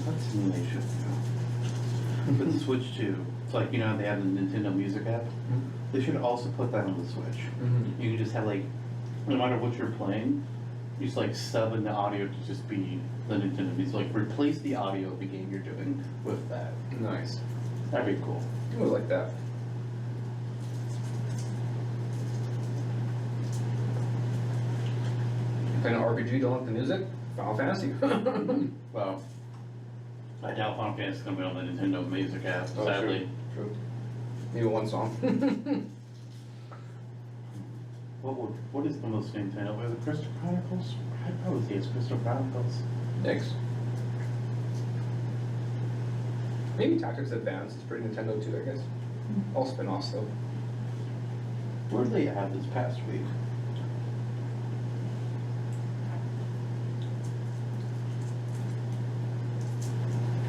That's animation. But the Switch 2, it's like, you know, they have the Nintendo Music app. They should also put that on the Switch. You can just have like, no matter what you're playing, you just like sub in the audio to just be the Nintendo Music. Like replace the audio of the game you're doing with that. Nice. That'd be cool. I was like that. Playing an RPG, don't like the music? Final Fantasy. Well, I doubt Final Fantasy is going to be on the Nintendo Music app, sadly. True. Maybe one song. What is the most Nintendo? Was it Crystal Chronicles? I'd probably say it's Crystal Chronicles. Thanks. Maybe Tactics Advance is pretty Nintendo too, I guess. All spin-offs though. Where did they have this past week?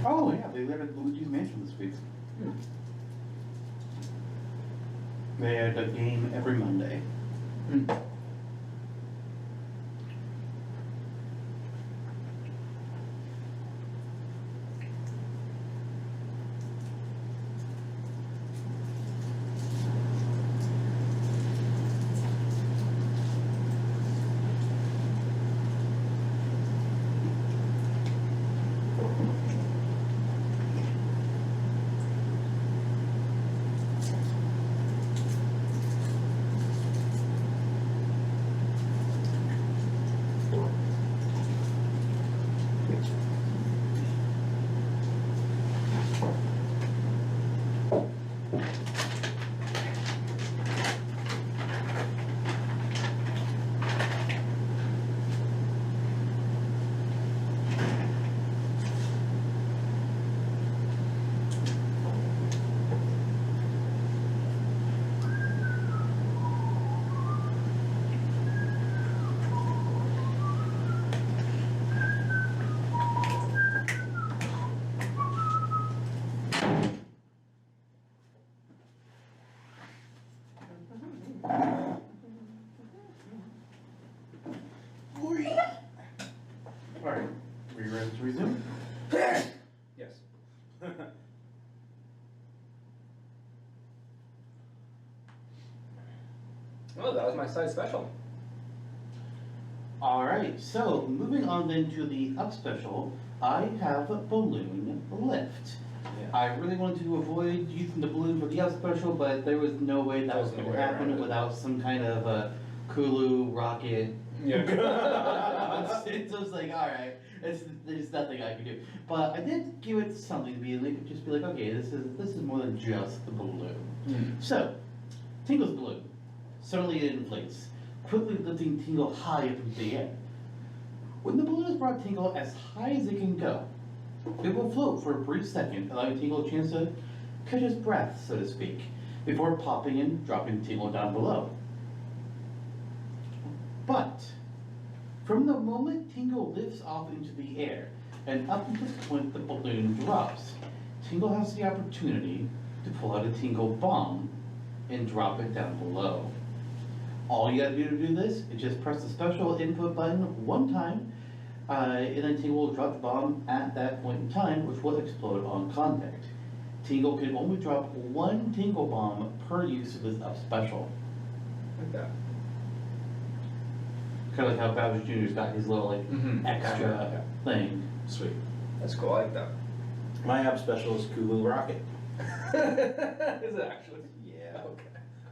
Oh yeah, they had Luigi's Mansion this week. They had a game every Monday. Alright, are you ready to resume? Yes. Oh, that was my side special. Alright, so moving on then to the up special, I have a balloon lift. Yeah. I really wanted to avoid using the balloon for the up special, but there was no way that was There's no going to way around happen it. without some kind of a Kooloo rocket. Yeah. It's just like, alright, there's nothing I can do. But I did give it something to be like, just be like, okay, this is more than just the balloon. So, Tingle's balloon. Certainly it inflates, quickly lifting Tingle high up into the air. When the balloon is brought Tingle as high as it can go, it will float for a brief second, allowing Tingle a chance to catch his breath, so to speak, before popping and dropping Tingle down below. But from the moment Tingle lifts off into the air and up until the point the balloon drops, Tingle has the opportunity to pull out a Tingle bomb and drop it down below. All you gotta do to do this is just press the special input button one time, and then Tingle will drop the bomb at that point in time, which will explode on contact. Tingle can only drop one Tingle bomb per use of this up special. Like that. Kind of like how Bowser Jr.'s got his little extra thing. Sweet. That's cool, I like that. My up special is Koo-loo Rocket. Is it actually? Yeah. Okay.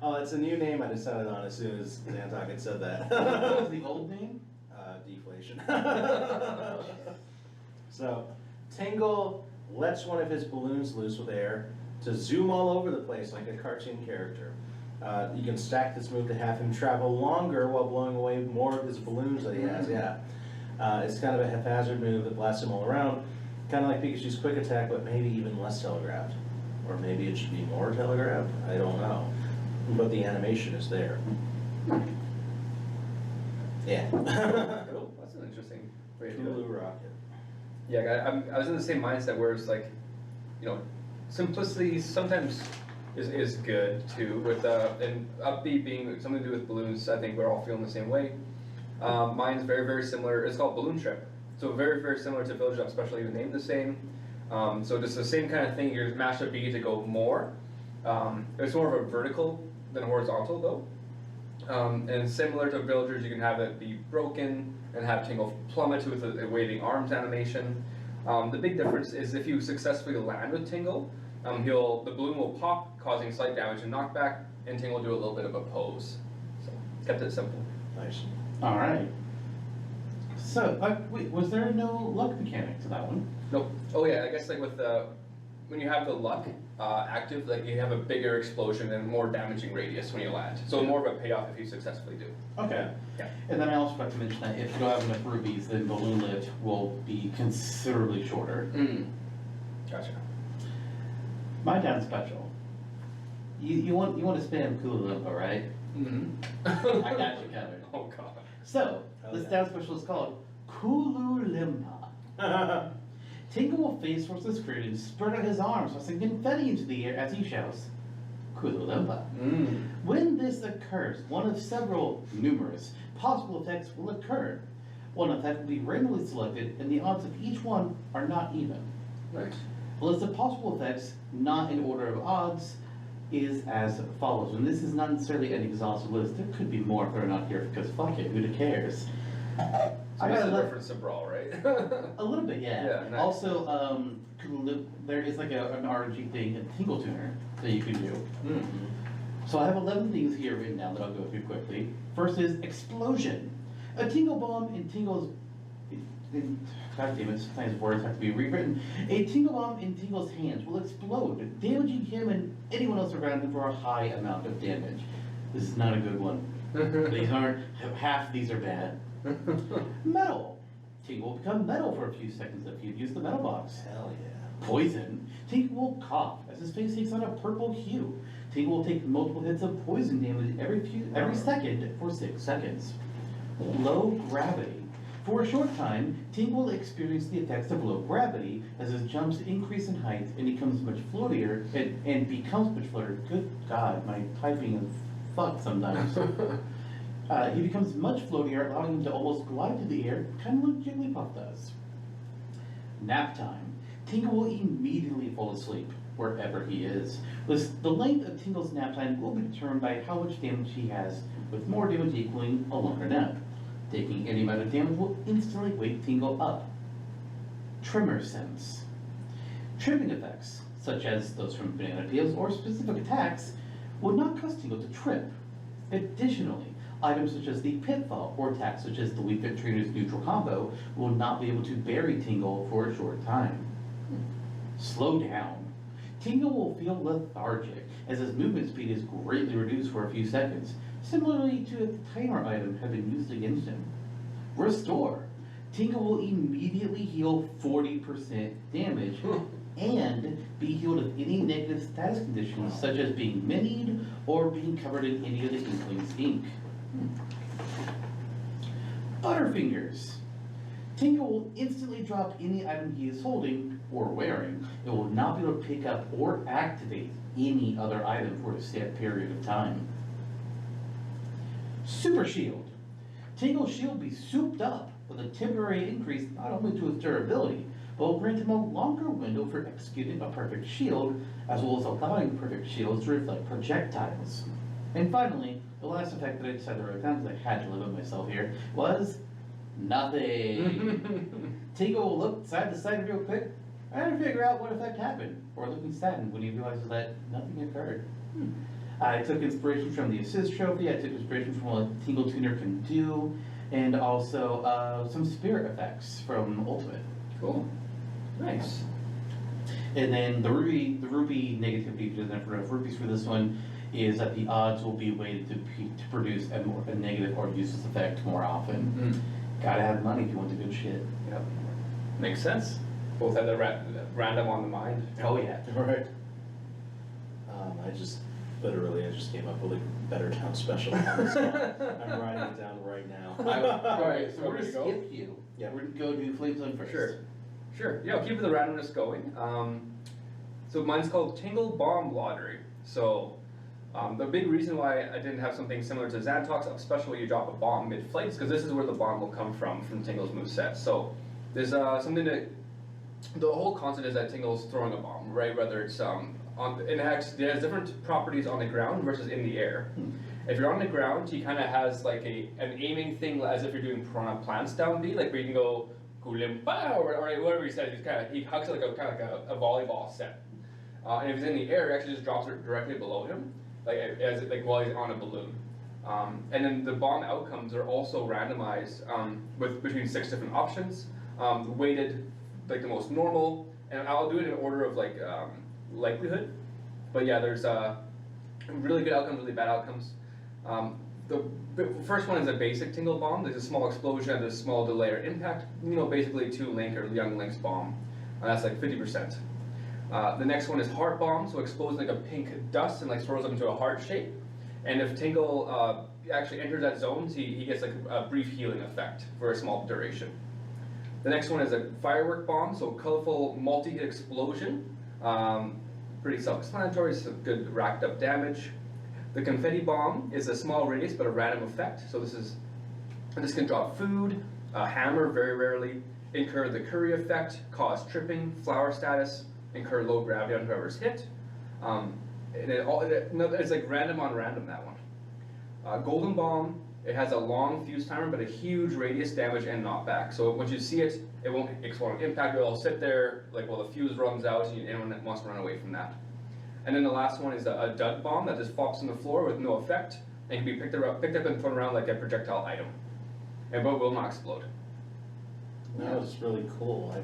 Oh, it's a new name I decided on as soon as Zantok had said that. What was the old name? Deflation. So, Tingle lets one of his balloons loose with air to zoom all over the place like a cartoon character. You can stack this move to have him travel longer while blowing away more of his balloons that he has, yeah. It's kind of a haphazard move that blasts him all around, kind of like Pikachu's quick attack, but maybe even less telegraphed. Or maybe it should be more telegraphed, I don't know. But the animation is there. Yeah. Cool, that's an interesting way to do Koo-loo it. Rocket. Yeah, I was in the same mindset where it's like, you know, simplicity sometimes is good too. With and upbeat being something to do with balloons, I think we're all feeling the same way. Mine's very, very similar. It's called Balloon Trip. So very, very similar to Village Up, especially even named the same. So just the same kind of thing. You're mashed up B to go more. It's more of a vertical than horizontal though. And similar to Villagers, you can have it be broken and have Tingle plummet with a waving arms animation. The big difference is if you successfully land with Tingle, the balloon will pop, causing slight damage and knockback, and Tingle will do a little bit of a pose. So kept it simple. Nice. All right. So, wait, was there no luck mechanic to that one? Nope. Oh yeah, I guess like with when you have the luck active, like you have a bigger explosion and more damaging radius when you land. So more of a payoff if you successfully do. Okay. Yeah. And then I also forgot to mention that if you don't have enough rubies, then balloon lift will be considerably shorter. Gotcha. My down special. You want to spam Koo-loo-Limpah, right? Mm-hmm. I got you covered. Oh god. So, Oh, this yeah. down special is called Koo-loo-Limpah. Tingle will face towards the screen and spread out his arms, tossing confetti into the air as he shouts, Koo-loo-Limpah. When this occurs, one of several numerous possible effects will occur. One effect will be randomly selected, and the odds of each one are not even. Nice. A list of possible effects, not in order of odds, is as follows. And this is not necessarily an exhaustive list. There could be more thrown out here because fuck it, who cares? So this is a reference to Brawl, right? A little bit, yeah. Yeah, nice. Also, there is like an RNG thing, a Tingle tuner that you can do. Mm-hmm. So I have 11 things here written down that I'll go through quickly. First is explosion. A Tingle bomb in Tingle's, God damn it, sometimes words have to be rewritten. A Tingle bomb in Tingle's hands will explode, damaging him and anyone else around him for a high amount of damage. This is not a good one. These aren't, half of these are bad. Metal. Tingle will become metal for a few seconds if you use the metal box. Hell yeah. Poison. Tingle will cough as his face takes on a purple hue. Tingle will take multiple hits of poison damage every second for 6 seconds. Low gravity. For a short time, Tingle will experience the effects of low gravity as his jumps increase in height and becomes much floatier and becomes much floatier. Good God, my typing is fucked sometimes. He becomes much floatier, allowing him to almost glide through the air, kind of like Jigglypuff does. Nap time. Tingle will immediately fall asleep, wherever he is. The length of Tingle's nap time will be determined by how much damage he has, with more damage equaling a longer nap. Taking any amount of damage will instantly wake Tingle up. Tremor sense. Tripping effects, such as those from banana peels or specific attacks, will not cause Tingle to trip. Additionally, items such as the pitfall or attacks such as the Wii Fit Trainer's neutral combo will not be able to bury Tingle for a short time. Slow down. Tingle will feel lethargic as his movement speed is greatly reduced for a few seconds, similarly to if the timer item had been used against him. Restore. Tingle will immediately heal 40% damage and be healed of any negative status conditions such as being minied or being covered in any of the Inkling's ink. Butterfingers. Tingle will instantly drop any item he is holding or wearing. It will not be able to pick up or activate any other item for a set period of time. Super Shield. Tingle's shield will be souped up with a temporary increase not only to its durability, but will grant him a longer window for executing a perfect shield, as well as allowing perfect shields to reflect projectiles. And finally, the last effect that I decided to write down, because I had to limit myself here, was nothing. Tingle will look side to side real quick and figure out what effect happened, or looking saddened when he realizes that nothing occurred. I took inspiration from the assist trophy, I took inspiration from what Tingle Tuner can do, and also some spirit effects from Ultimate. Cool. Nice. And then the ruby negativity, because there's not enough rupees for this one, is that the odds will be weighted to produce a negative or useless effect more often. Gotta have money if you want the good shit. Yep. Makes sense. Both have the random on the mind. Oh yeah. Right. I just came up with a better town special. I'm writing it down right now. Alright, so we're ready gonna to go? skip you. Yeah. We're gonna go do Flamezone first. Sure. Yeah, I'll keep the randomness going. So mine's called Tingle Bomb Lottery. So the big reason why I didn't have something similar to Zantok's special where you drop a bomb mid-flight is because this is where the bomb will come from Tingle's moveset. So there's something that, the whole concept is that Tingle's throwing a bomb, right? Whether it's it has different properties on the ground versus in the air. If you're on the ground, he kind of has like an aiming thing as if you're doing Piranha Plants down B, like where you can go Koo-loo-Limpah or whatever he says. He hugs it like a volleyball set. And if he's in the air, he actually just drops it directly below him, like while he's on a balloon. And then the bomb outcomes are also randomized between 6 different options, weighted like the most normal, and I'll do it in order of like likelihood. But yeah, there's really good outcomes, really bad outcomes. The first one is a basic Tingle bomb. There's a small explosion and a small delay or impact. Basically 2 Link or Young Link's bomb. That's like 50%. The next one is heart bomb, so explodes like a pink dust and like throws them into a heart shape. And if Tingle actually enters that zone, he gets like a brief healing effect for a small duration. The next one is a firework bomb, so colorful multi-hit explosion. Pretty self-explanatory, so good racked up damage. The confetti bomb is a small radius but a random effect. So this can drop food, hammer very rarely, incur the curry effect, cause tripping, flower status, incur low gravity on whoever's hit. It's like random on random, that one. Golden bomb, it has a long fuse timer but a huge radius damage and knockback. So once you see it, it won't explode on impact, it'll sit there like while the fuse runs out and anyone wants to run away from that. And then the last one is a dud bomb that just flops on the floor with no effect and can be picked up and thrown around like a projectile item. But will not explode. That was really cool.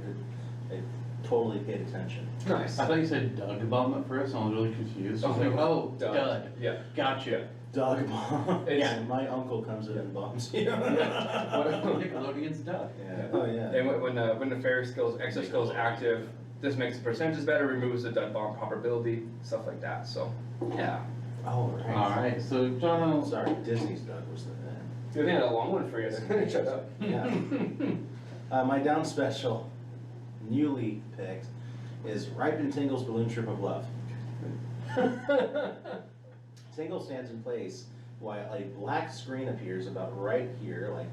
I totally paid attention. Nice. I thought you said Doug bomb at first, and I was really confused. I was like, oh, Dud. Yeah. Gotcha. Doug bomb. Yeah. My uncle comes in and bombs you. Nickelodeon's Doug. Yeah. Oh yeah. And when the fairy skills, extra skills active, this makes the percentages better, removes the dud bomb probability, stuff like that. So, yeah. Oh right. Alright, so Jonno. Sorry, Disney's Doug was the Good thing I had a long one for you. Shut up. Yeah. My down special, newly picked, is Ripen Tingle's Balloon Trip of Love. Tingle stands in place while a black screen appears about right here,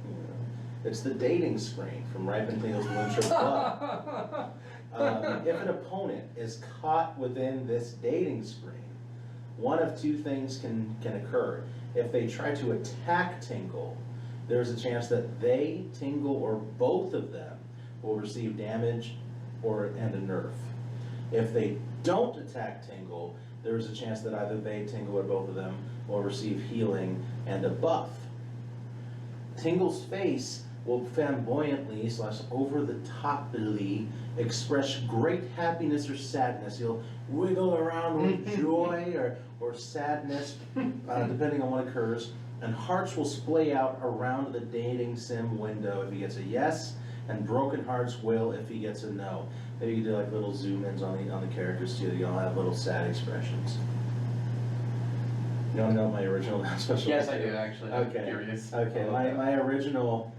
it's the dating screen from Ripen Tingle's Balloon Trip of Love. If an opponent is caught within this dating screen, one of 2 things can occur. If they try to attack Tingle, there's a chance that they, Tingle, or both of them will receive damage and a nerf. If they don't attack Tingle, there's a chance that either they, Tingle, or both of them will receive healing and a buff. Tingle's face will flamboyantly / over-the-toply express great happiness or sadness. He'll wiggle around with joy or sadness, depending on what occurs. And hearts will splay out around the dating sim window if he gets a yes, and broken hearts will if he gets a no. Maybe you can do like little zoom ins on the characters too. You all have little sad expressions. You don't know my original down special? Yes, I do actually. I'm Okay. curious. Okay, my original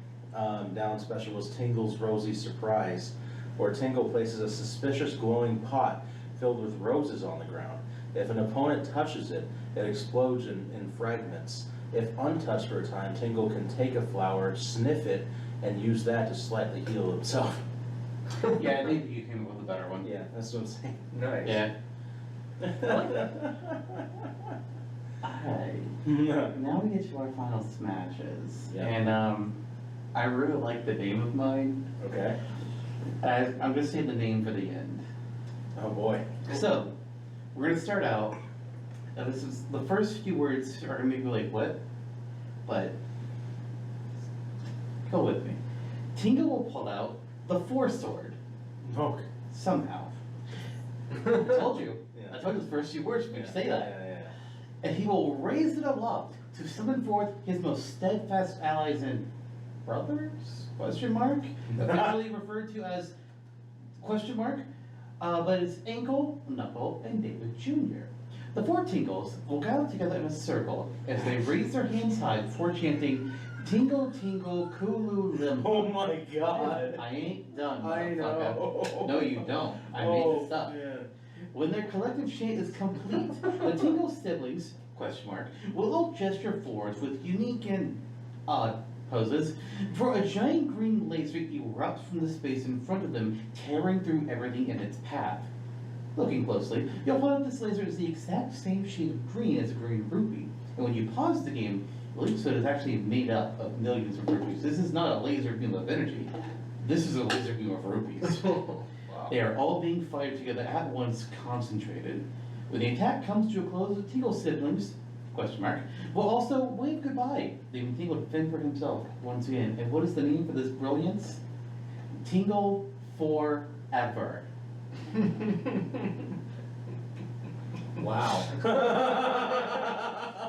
down special was Tingle's Rosy Surprise, where Tingle places a suspicious glowing pot filled with roses on the ground. If an opponent touches it, it explodes in fragments. If untouched for a time, Tingle can take a flower, sniff it, and use that to slightly heal himself. Yeah, I think you came up with a better one. Yeah, that's what I'm saying. Nice. Yeah. I like that. Alright, now we get to our final smashes. Yeah. And I really like the name of mine. Okay. I'm gonna say the name for the end. Oh boy. So, we're gonna start out, this is, the first few words are gonna make you like, what? But, go with me. Tingle will pull out the Force Sword, Okay. somehow. I told you. Yeah. I told you the first few words make you say that. Yeah. And he will raise it aloft to summon forth his most steadfast allies and brothers? Question mark? Officially referred to as question mark, but it's Ankle, Knuckle, and David Jr. The four Tingles will gather together in a circle as they raise their hands high before chanting, Tingle, Tingle, Kooloo-Limpah. Oh my God. I ain't done, I motherfucker. know. No, you don't. I made this up. Man. When their collective chant is complete, the Tingle siblings, question mark, will all gesture forwards with unique and odd poses, for a giant green laser erupts from the space in front of them, tearing through everything in its path. Looking closely, you'll find that this laser is the exact same shade of green as a green rupee, and when you pause the game, you'll notice that it's actually made up of millions of rupees. This is not a laser beam of energy, this is a laser beam of rupees. Wow. They are all being fired together at once, concentrated. When the attack comes to a close, the Tingle siblings, question mark, will also wave goodbye, leaving Tingle to fend for himself once again. And what is the name for this brilliance? Tingle Forever. Wow.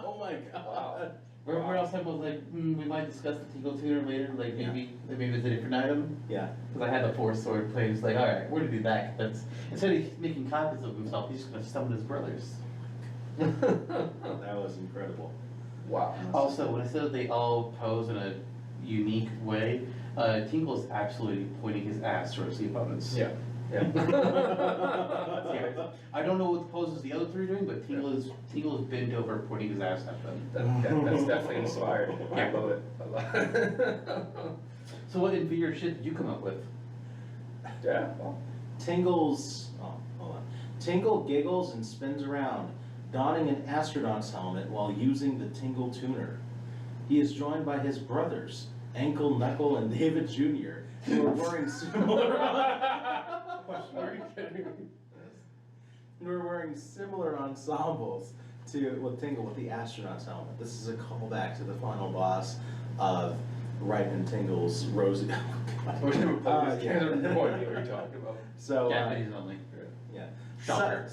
Oh my God. Remember last time I was like, we might discuss the Tingle tuner later, like maybe it's a different item? Yeah. Because I had the Force Sword play, it's like, alright, we're gonna do that. That's, instead of making copies of himself, he's just gonna summon his brothers. That was incredible. Wow. Also, when I said that they all pose in a unique way, Tingle is absolutely pointing his ass towards the opponents. Yeah. Yeah. Yeah. I don't know what the poses the other three are doing, but Tingle is bent over, pointing his ass at them. That's definitely inspired. I love it. I love it. So what inferior shit did you come up with? Yeah. Well, Tingle's, hold on. Tingle giggles and spins around, donning an astronaut's helmet while using the Tingle tuner. He is joined by his brothers, Ankle, Knuckle, and David Jr., who are wearing similar. are you kidding me? Who are wearing similar ensembles with Tingle with the astronaut's helmet. This is a callback to the final boss of Right in Tingle's Rosy. I wish they were Yeah. kind of no idea what you're talking about. So Japanese only. yeah. Shocker.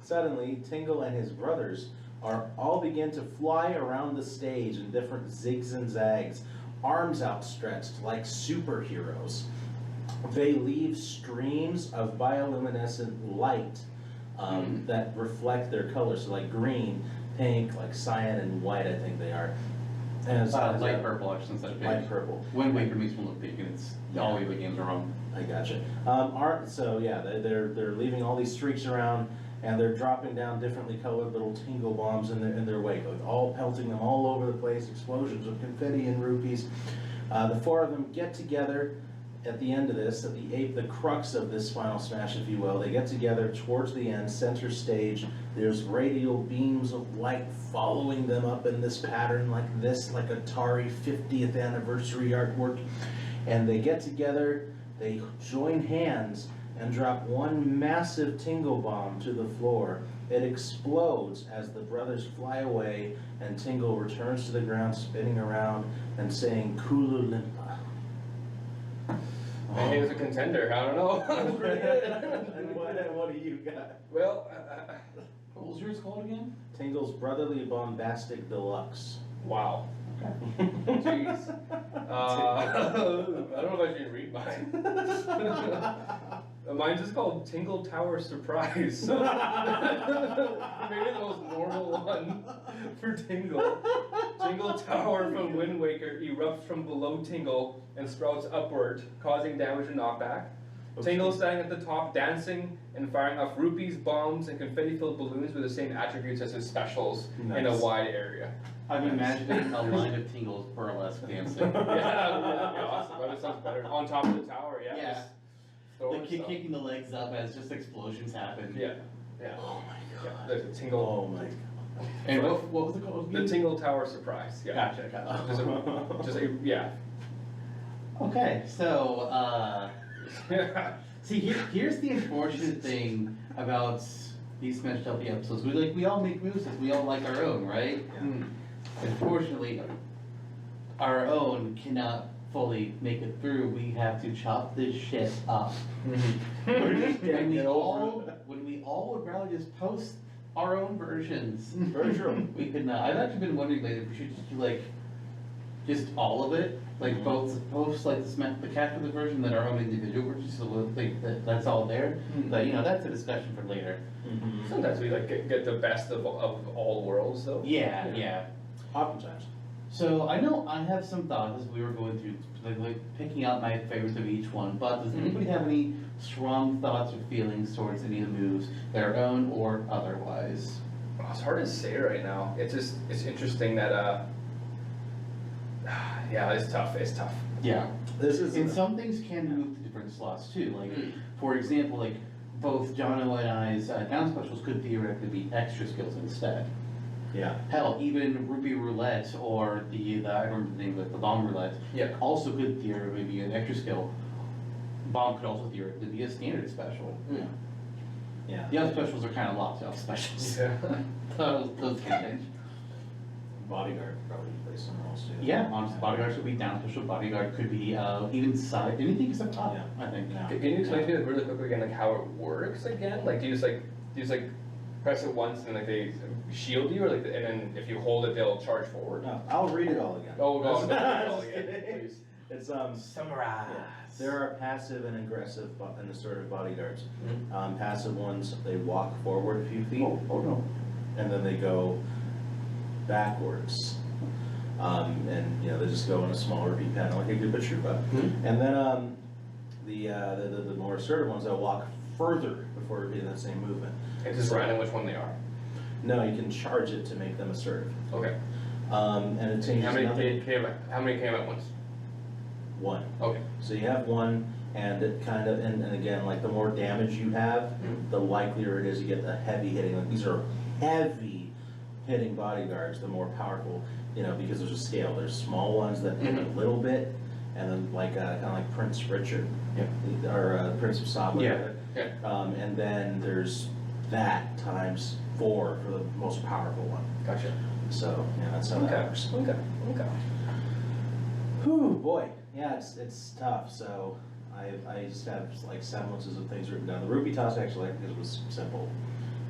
Suddenly, Tingle and his brothers all begin to fly around the stage in different zigs and zags, arms outstretched like superheroes. They leave streams of bioluminescent light that reflect their colors, so like green, pink, like cyan, and white, I think they are. And Light purple, actually, instead of pink. light purple. Wind Waker makes one look pink, and it's all the games are wrong. I gotcha. So yeah, they're leaving all these streaks around, and they're dropping down differently colored little Tingle bombs in their wake, all pelting them all over the place, explosions of confetti and rupees. The four of them get together at the end of this, at the crux of this final smash, if you will. They get together towards the end, center stage. There's radial beams of light following them up in this pattern like this, like Atari 50th anniversary artwork. And they get together, they join hands, and drop one massive Tingle bomb to the floor. It explodes as the brothers fly away, and Tingle returns to the ground, spinning around and saying, Kooloo-Limpah. Maybe he was a contender. I don't know. And what do you got? Well, What was yours called again? Tingle's Brotherly Bombastic Deluxe. wow. Jeez. I don't know if I should read mine. Mine's just called Tingle Tower Surprise. So maybe the most normal one for Tingle. Tingle Tower from Wind Waker erupts from below Tingle and sprouts upward, causing damage and knockback. Tingle standing at the top, dancing and firing off rupees, bombs, and confetti-filled balloons with the same attributes as his specials in a wide area. I'm imagining a line of Tingles burlesque dancing. Yeah, awesome. That sounds better. On top of the tower, yeah. Yeah. just throwing Like stuff. kicking the legs up as just explosions happen. Yeah, yeah. Oh my Yeah, god. there's a Tingle. Oh my god. And what was it called? The Tingle Tower Surprise. Yeah. Gotcha. Yeah. Okay, so see here's the unfortunate thing about these Smashtopia episodes. We all make movesets. We all like our own, right? Mm. Unfortunately, our own cannot fully make it through. We have to chop this shit up. when we all would rather just post our own versions. Very true. We could not. I've actually been wondering lately if we should just do like just all of it, like both post like the capture version, then our own individual version, so we'll think that that's all there. But you know, that's a discussion for later. Sometimes we like get the best of all worlds, though. Yeah. Oftentimes. So I know I have some thoughts as we were going through, like picking out my favorites of each one. But does anybody have any strong thoughts or feelings towards any of the moves, their own or otherwise? Oh, it's hard to say right now. It's interesting that yeah, it's tough. It's tough. Yeah. This is And some things can move to different slots too. Like, for example, like both Jonno and I's down specials could theoretically be extra skills instead. yeah. Hell, even Rupee Roulette or the I don't remember the name of it, the Bomb Roulette, Yeah. also could theoretically be an extra skill. Bomb could also theoretically be a standard special. Yeah. The other specials are kind of locked up specials. Yeah. those can change. Bodyguard probably plays somewhere else too. Yeah, honestly, bodyguard should be down special. Bodyguard could be even side, anything except top. Yeah. I think. Yeah. Can you explain to me like, really quickly again like how it works again? Like do you just press it once and like they shield you, or like and then if you hold it they'll charge forward? No, I'll read it all again. Oh god, Just no, kidding. please. It's Summarize. yeah. There are passive and aggressive and assertive bodyguards. Mhm. Passive ones, they walk forward a few feet, Oh no. and then they go backwards. And you know, they just go in a small repeat pattern like a good troopa. And then the more assertive ones, they'll walk further before repeating that same movement. It's just random which one they are. No, you can charge it to make them assertive. Okay. And it changes How many nothing. how many came at once? One. Okay. So you have one, and it kind of, and again, like the more damage you have, the likelier it is you get the heavy hitting. Like these are heavy hitting bodyguards, the more powerful, you know, because there's a scale. There's small ones that hit a little bit, and then like kind of like Prince Richard, or Prince of Saba. Yeah. And then there's that times 4 for the most powerful one. Gotcha. So yeah, that's how that works. Okay. Whew, boy, yeah, it's tough. So I just have like semblances of things written down. The rupee toss actually, because it was simple.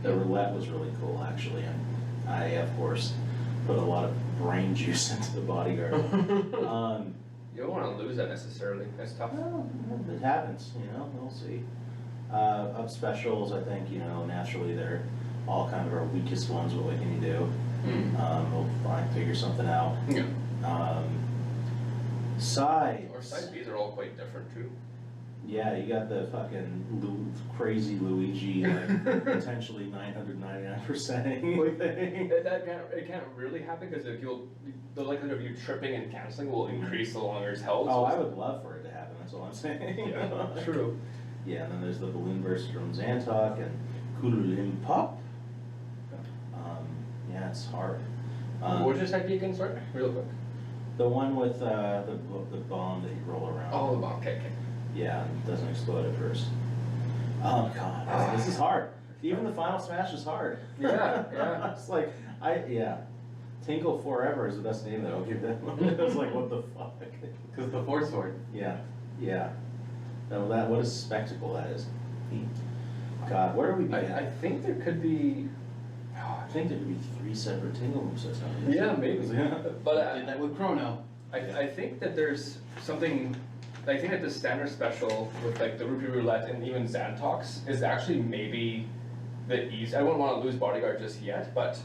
The roulette was really cool actually, and I of course put a lot of brain juice into the bodyguard. You don't want to lose that necessarily. That's tough. Well, it happens, you know. We'll see. Up specials, I think naturally they're all kind of our weakest ones. But what can you do? We'll figure something out. Yeah. Sides. Or side Bs are all quite different too. Yeah, you got the fucking crazy Luigi, like potentially 999% thing. It can't really happen because if the likelihood of you tripping and canceling will increase the longer it's held. Oh, I would love for it to happen. That's all I'm saying. Yeah, true. Yeah, and then there's the balloon burst from Zantok and Koo-loo-Limpah. Yeah, it's hard. What's your side B again, sorry? Real quick. The one with the bomb that you roll around. Oh, the bomb. Okay. Yeah, it doesn't explode at first. Oh god, this is hard. Even the final smash is hard. Yeah. It's like Tingle Forever is the best name that I'll give them. It's like what the fuck? Because the Force Sword. Yeah. Now what a spectacle that is. God, where are we? I think there could be. I think there could be 3 separate Tingle movesets now. Yeah, maybe. Yeah. But Did that with Chrono. I think that there's something, I think that the standard special with like the Rupee Roulette and even Zantoks is actually maybe the easy. I wouldn't want to lose Bodyguard just yet, but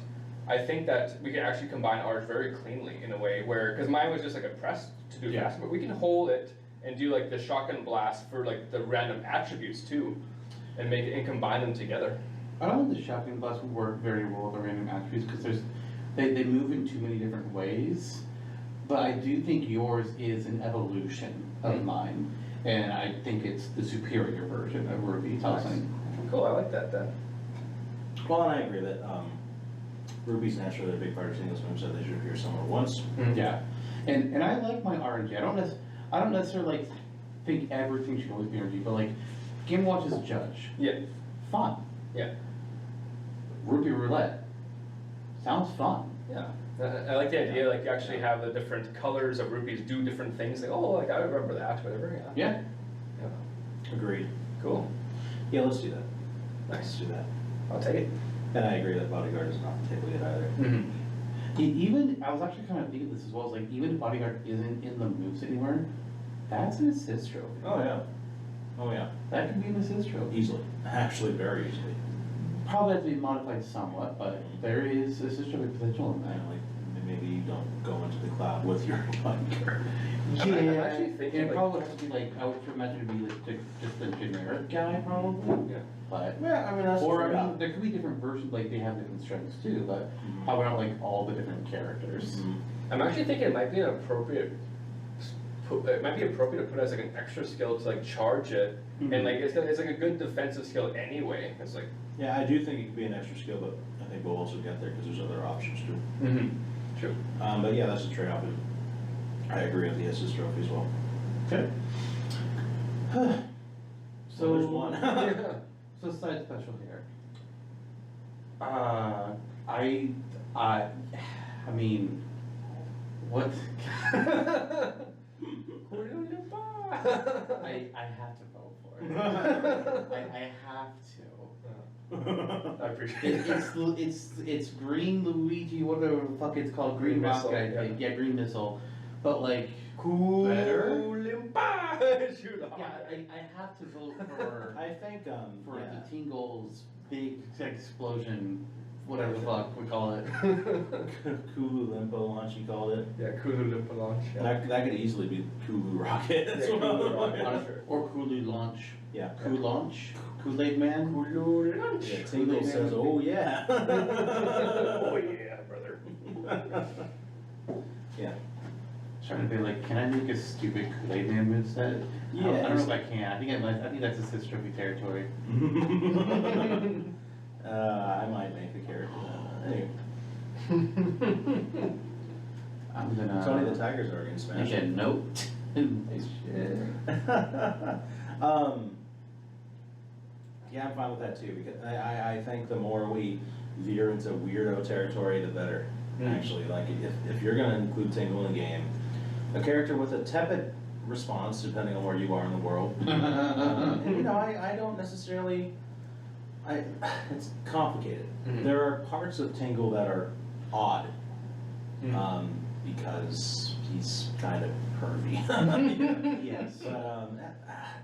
I think that we can actually combine ours very cleanly in a way where, because mine was just like a press to do fast, but we can hold it and do like the shotgun blast for like the random attributes too, and make it and combine them together. I don't think the shotgun blast would work very well with the random attributes because they move in too many different ways. But I do think yours is an evolution of mine, and I think it's the superior version of Ruby Tucson. Cool, I like that then. Well, and I agree that Ruby's naturally a big part of Tingle's moveset. They should appear somewhere once. Yeah, and I like my RNG. I don't necessarily like think everything should always be RNG, but like Game Watch is a judge. Yeah. Fun. Yeah. Ruby Roulette sounds fun. Yeah. I like the idea, like you actually have the different colors of rupees do different things. Like, oh, like I remember that, whatever. Yeah. Yeah. Agreed. Cool. Yeah, let's do that. Nice. Let's do that. I'll take it. And I agree that Bodyguard is not particularly it either. Mm-hmm. Even I was actually kind of thinking this as well. It's like even if Bodyguard isn't in the moves anywhere, that's an assist trophy. Oh yeah. Oh yeah. That could be an assist trophy. Easily. Actually, very easily. Probably has to be modified somewhat, but there is assist trophy potential in that. Like maybe you don't go into the cloud with your Bodyguard. Yeah, I'm actually thinking, it like- probably would have to be like I would imagine to be like just the generic guy probably. Yeah. But Yeah, I mean that's or true. I mean there could be different versions like they have different strengths too, but Mhm. how about like all the different characters? Mhm. I'm actually thinking it might be an appropriate. It might be appropriate to put as like an extra skill to like charge it, and like it's like a good defensive skill anyway. It's like. Yeah, I do think it could be an extra skill, but I think we'll also get there because there's other options too. Mm-hmm. True. But yeah, that's a trade-off. I agree with the assist trophy as well. Okay. So there's one. Yeah. So side special here. I mean, what? Kooloo-Limpah. I have to vote for it. I have to. I appreciate it. It's Green Luigi, whatever the fuck it's called, Green Green Rocket, Missile, I think. Yeah, Green Missile. But like, Kooloo-Limpah. Shoot yeah, I have to vote for I think for yeah. the Tingle's big explosion, whatever the fuck we call it. Koo-loo-Limpah launch, you called it. Yeah, Kooloo-Limpah launch. Yeah. That could easily be Kooloo-Rocket as Yeah, well. Kooloo-Rocket. Or Kooloo-Launch. Yeah. Kool-Launch? Kool-Aid Man? Kooloo-Lunch. Yeah, Tingle says, oh yeah. Oh yeah, brother. Yeah. Trying to be like, can I make a stupid Kool-Aid Man moveset? I don't know if I can. I think that's assist trophy territory. I might make the character. Anyway. I'm gonna. Tony the Tigers are against Smash. make a note. Yeah, I'm fine with that too, because I think the more we veer into weirdo territory, the better. Actually, like if you're gonna include Tingle in the game, a character with a tepid response, depending on where you are in the world. And you know, I don't necessarily, it's complicated. Mhm. There are parts of Tingle that are odd, because he's kind of pervy. Yes. But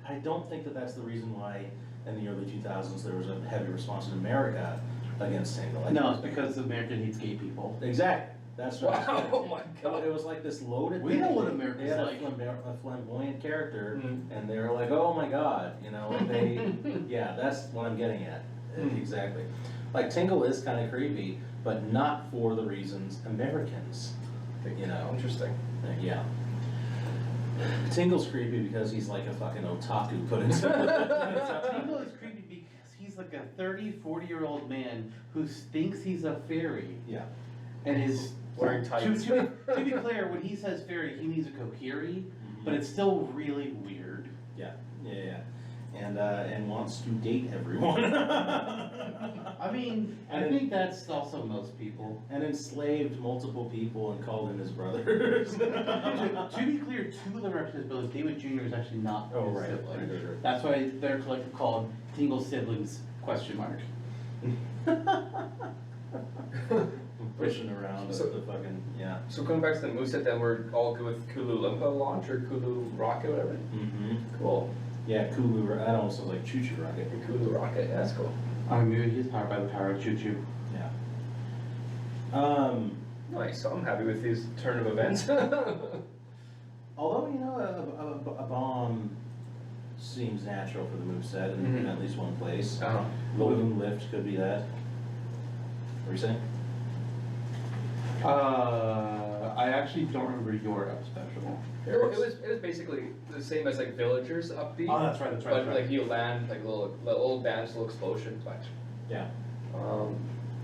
I don't think that that's the reason why in the early 2000s there was a heavy response in America against Tingle. No, it's because America hates gay people. Exactly. That's right. Wow, oh my god. It was like this loaded. We know what America's They had like. a flamboyant character, Mhm. and they were like, "Oh my god," you know. Like yeah, that's what I'm getting at. Exactly. Like Tingle is kind of creepy, but not for the reasons Americans. You know. Interesting. Yeah. Tingle's creepy because he's like a fucking otaku put into Tingle is creepy because he's like a 30, 40-year-old man who thinks he's a fairy Yeah. and is Wearing tights. To be clear, when he says fairy, he means a kokiri, but it's still really weird. Yeah. And wants to date everyone. I mean, I think that's also most people. And enslaved multiple people and called them his brothers. To be clear, two of them are his brothers. David Jr. is actually not Oh, his right. sibling. Right. That's why they're collective called Tingle Siblings, question mark. Pushing around So- the fucking, yeah. So going back to the moveset, then we're all good with Kooloo-Limpah launch or Kooloo-Rocket, whatever. Mm-hmm. Cool. Yeah, Kooloo, that almost sounds like Choo Choo Rocket. Kooloo-Rocket, yeah, that's cool. Maybe he's powered by the power of Choo Choo. Yeah. Nice, so I'm happy with these turn of events. Although, you know, a bomb seems natural for the moveset in Mhm. at least one place. Uh-huh. Balloon lift could be that. What are you saying? I actually don't remember your up special. It was basically the same as like Villagers upbeat. Oh, that's right, But like you land like little dance, little explosion, but Yeah.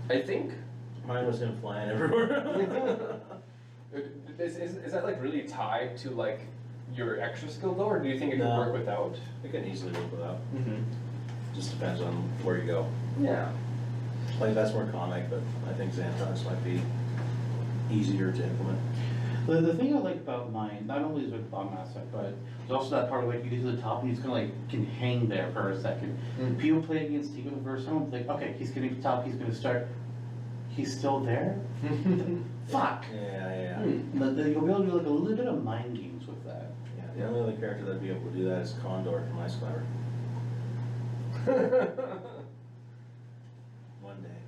I think Mine was him flying everywhere. is that like really tied to like your extra skill though, or do you think it could No. work without? It can easily work without. Mm-hmm. Just depends on where you go. Yeah. Like, that's more comic, but I think Xantos might be easier to implement. The thing I like about mine, not only is with the bomb aspect, but there's also that part of like you get to the top and he's kind of like can hang there for a second. Mm. People play against Tingle the first time, like, okay, he's getting to the top, he's gonna start. He's still there? Fuck! Yeah. You'll be able to do like a little bit of mind games with that. Yeah, the only other character that'd be able to do that is Condor from Ice Climber. One day.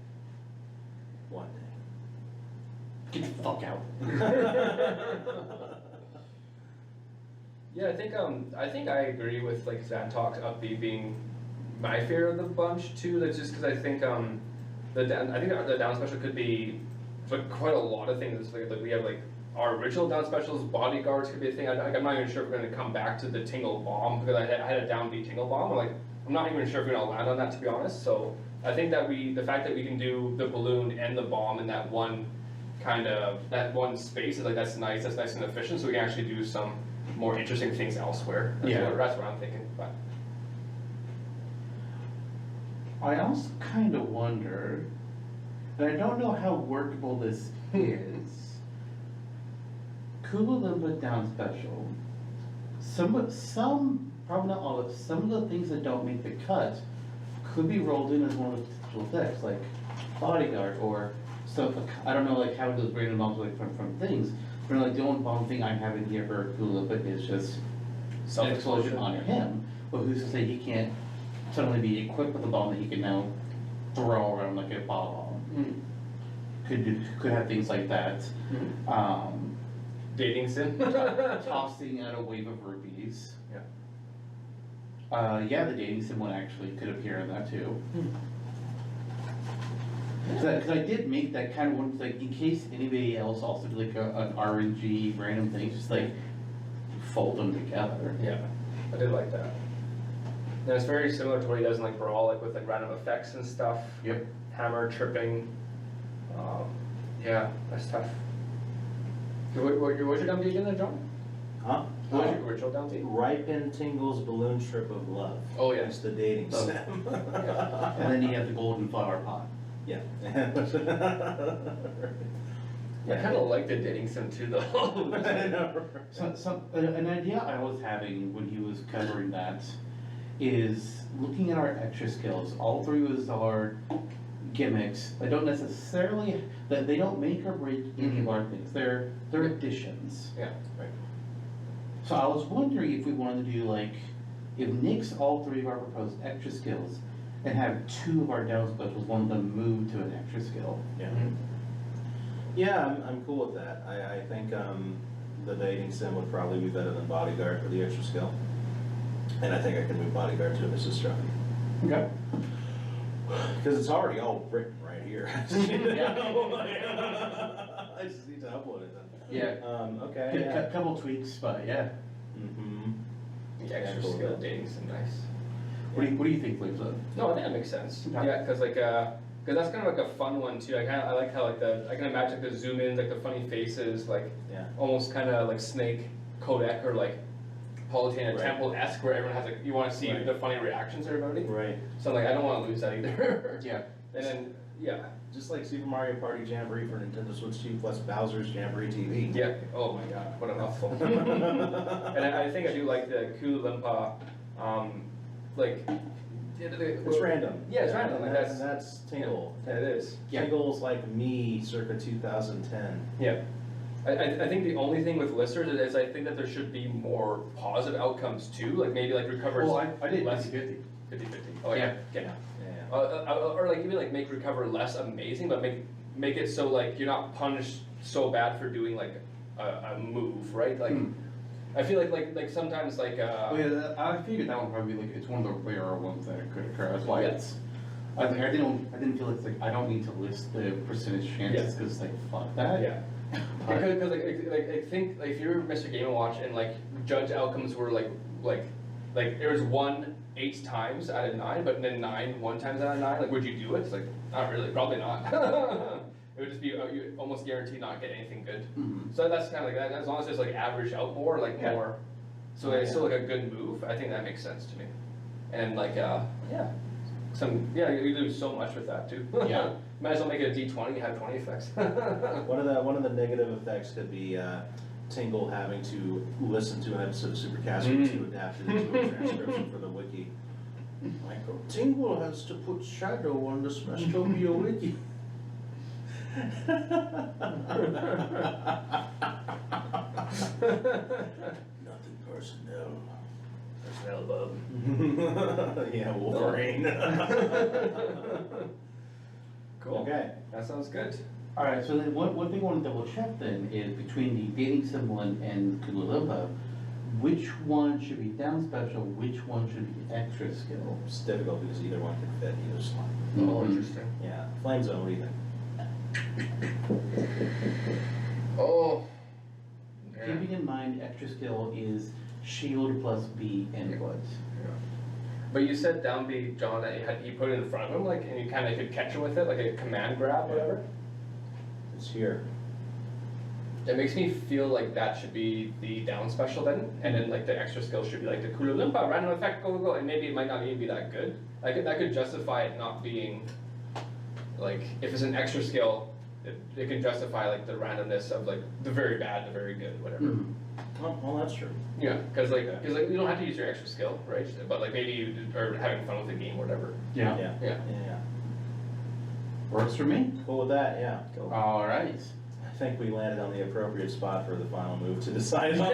One day. Get the fuck out. Yeah, I think I agree with like Zantok's upbeat being my favorite of the bunch too. That's just because I think the down special could be like quite a lot of things. Like we have like our original down specials, bodyguards could be a thing. I'm not even sure if we're going to come back to the Tingle bomb because I had a downbeat Tingle bomb. I'm not even sure if we're going to land on that, to be honest. So I think that the fact that we can do the balloon and the bomb in that one space is like that's nice and efficient. So we can actually do some more interesting things elsewhere. That's what I'm thinking. But I also kind of wonder, and I don't know how workable this is. Kooloo-Limpah down special. Some, probably not all of it, some of the things that don't make the cut could be rolled in as one of the potential effects, like bodyguard or stuff. I don't know, like how those random bombs like from things. But like the only bomb thing I'm having here for Kooloo-Limpah is just an explosion on him. But who's to say he can't suddenly be equipped with a bomb that he can now throw around like a ball bomb? Could have things like that. dating sim. Tossing out a wave of rupees. Yeah, the dating sim one actually could appear in that too. Because I did make that kind of one, like in case anybody else also did like an RNG random thing, just like fold them together. Yeah, I did like that. And it's very similar to what he does in like Brawl, like with like random effects and stuff. Yep. Hammer, tripping. Yeah, that's tough. What's your down beat again there, John? Huh? What was your original down beat? Ripen Tingle's balloon strip of love. Oh, yeah. It's the dating Oh. sim. And then you have the golden flower pot. Yeah. I kind of like the dating sim too, though. An idea I was having when he was covering that is looking at our extra skills. All three was our gimmicks. They don't necessarily, they don't make or break any of our things. They're additions. Yeah. Right. So I was wondering if we wanted to do like, if nix all three of our proposed extra skills and have two of our down specials, one of them move to an extra skill. Yeah. Mhm. Yeah, I'm cool with that. I think the dating sim would probably be better than bodyguard for the extra skill. And I think I can move bodyguard to Mrs. Struck. Okay. Because it's already all written right here. I just need to upload it then. Yeah. Okay, yeah. Couple tweaks, but yeah. Mm-hmm. The extra cool. skill dating sim, nice. What do you think, Flamezone? No, I think that makes sense. Okay. Yeah, because that's kind of like a fun one too. I like how I can imagine the zoom ins, like the funny faces, like Yeah. almost kind of like Snake, Kodak, or like Politana Right. Temple-esque, where everyone has like, you want to see Right. the funny reactions of everybody. Right. So I'm like, I don't want to lose that either. Yeah. And then, yeah. Just like Super Mario Party Jamboree for Nintendo Switch 2 plus Bowser's Jamboree TV. Yeah, oh my god, what a mouthful. And I think I do like the Koo-loo-Limpah, like, It's random. Yeah, it's random. And Like that's Tingle. Yeah, it is. Yeah. Tingle's like me circa 2010. Yeah. I think the only thing with listers is I think that there should be more positive outcomes too, like maybe like recovers Well, I did less 50-50. 50-50. Oh yeah, okay. Yeah. Or like even like make recover less amazing, but make it so like you're not punished so bad for doing like a move, right? Like I feel like sometimes like Well, yeah, I figured that one probably be like, it's one of the rarer ones that could occur, that's why it's, I didn't feel it's like, I don't need to list the percentage chances, cause like, fuck that. yeah. Because like I think like if you're Mr. Game & Watch and like judge outcomes were like there was 1 8 times out of 9, but then 9 1 times out of 9, like would you do it? It's like not really, probably not. It would just be you almost guaranteed not get anything good. So that's kind of like that. As long as it's like averaged out more, like more, so it's still like a good move. I think that makes sense to me. And like you lose so much with that too. Yeah. Might as well make it a D20 and have 20 effects. One of the negative effects could be Tingle having to listen to an episode of Supercast to adapt it into a transcription for the wiki. Like, Tingle has to put shadow on the Smashtopia wiki. Nothing personnel. Personnel bub. Yeah, Wolverine. Cool. Okay. That sounds good. Alright, so then one thing I want to double check then is between the dating symbol and Koo-loo-limpah, which one should be down special, which one should be extra skill? It's difficult because either one can fit either slot. Oh, interesting. Yeah. Flamezone, what do you think? Oh. Yeah. Keeping in mind, extra skill is shield plus B and what? But you said down B, John, that he put it in front of him, like, and you kind of could catch him with it, like a command grab, whatever. It's here. It makes me feel like that should be the down special then, and then like the extra skill should be like the Koo-loo-limpah, random effect, go, go, go, and maybe it might not even be that good. That could justify it not being, like, if it's an extra skill, it can justify like the randomness of like the very bad, the very good, whatever. Oh, well, that's true. Yeah, because you don't have to use your extra skill, right? But like maybe you are having fun with the game or whatever. Yeah. Yeah. Works for me. Cool with that, yeah. Cool. Alright. I think we landed on the appropriate spot for the final move to decide on.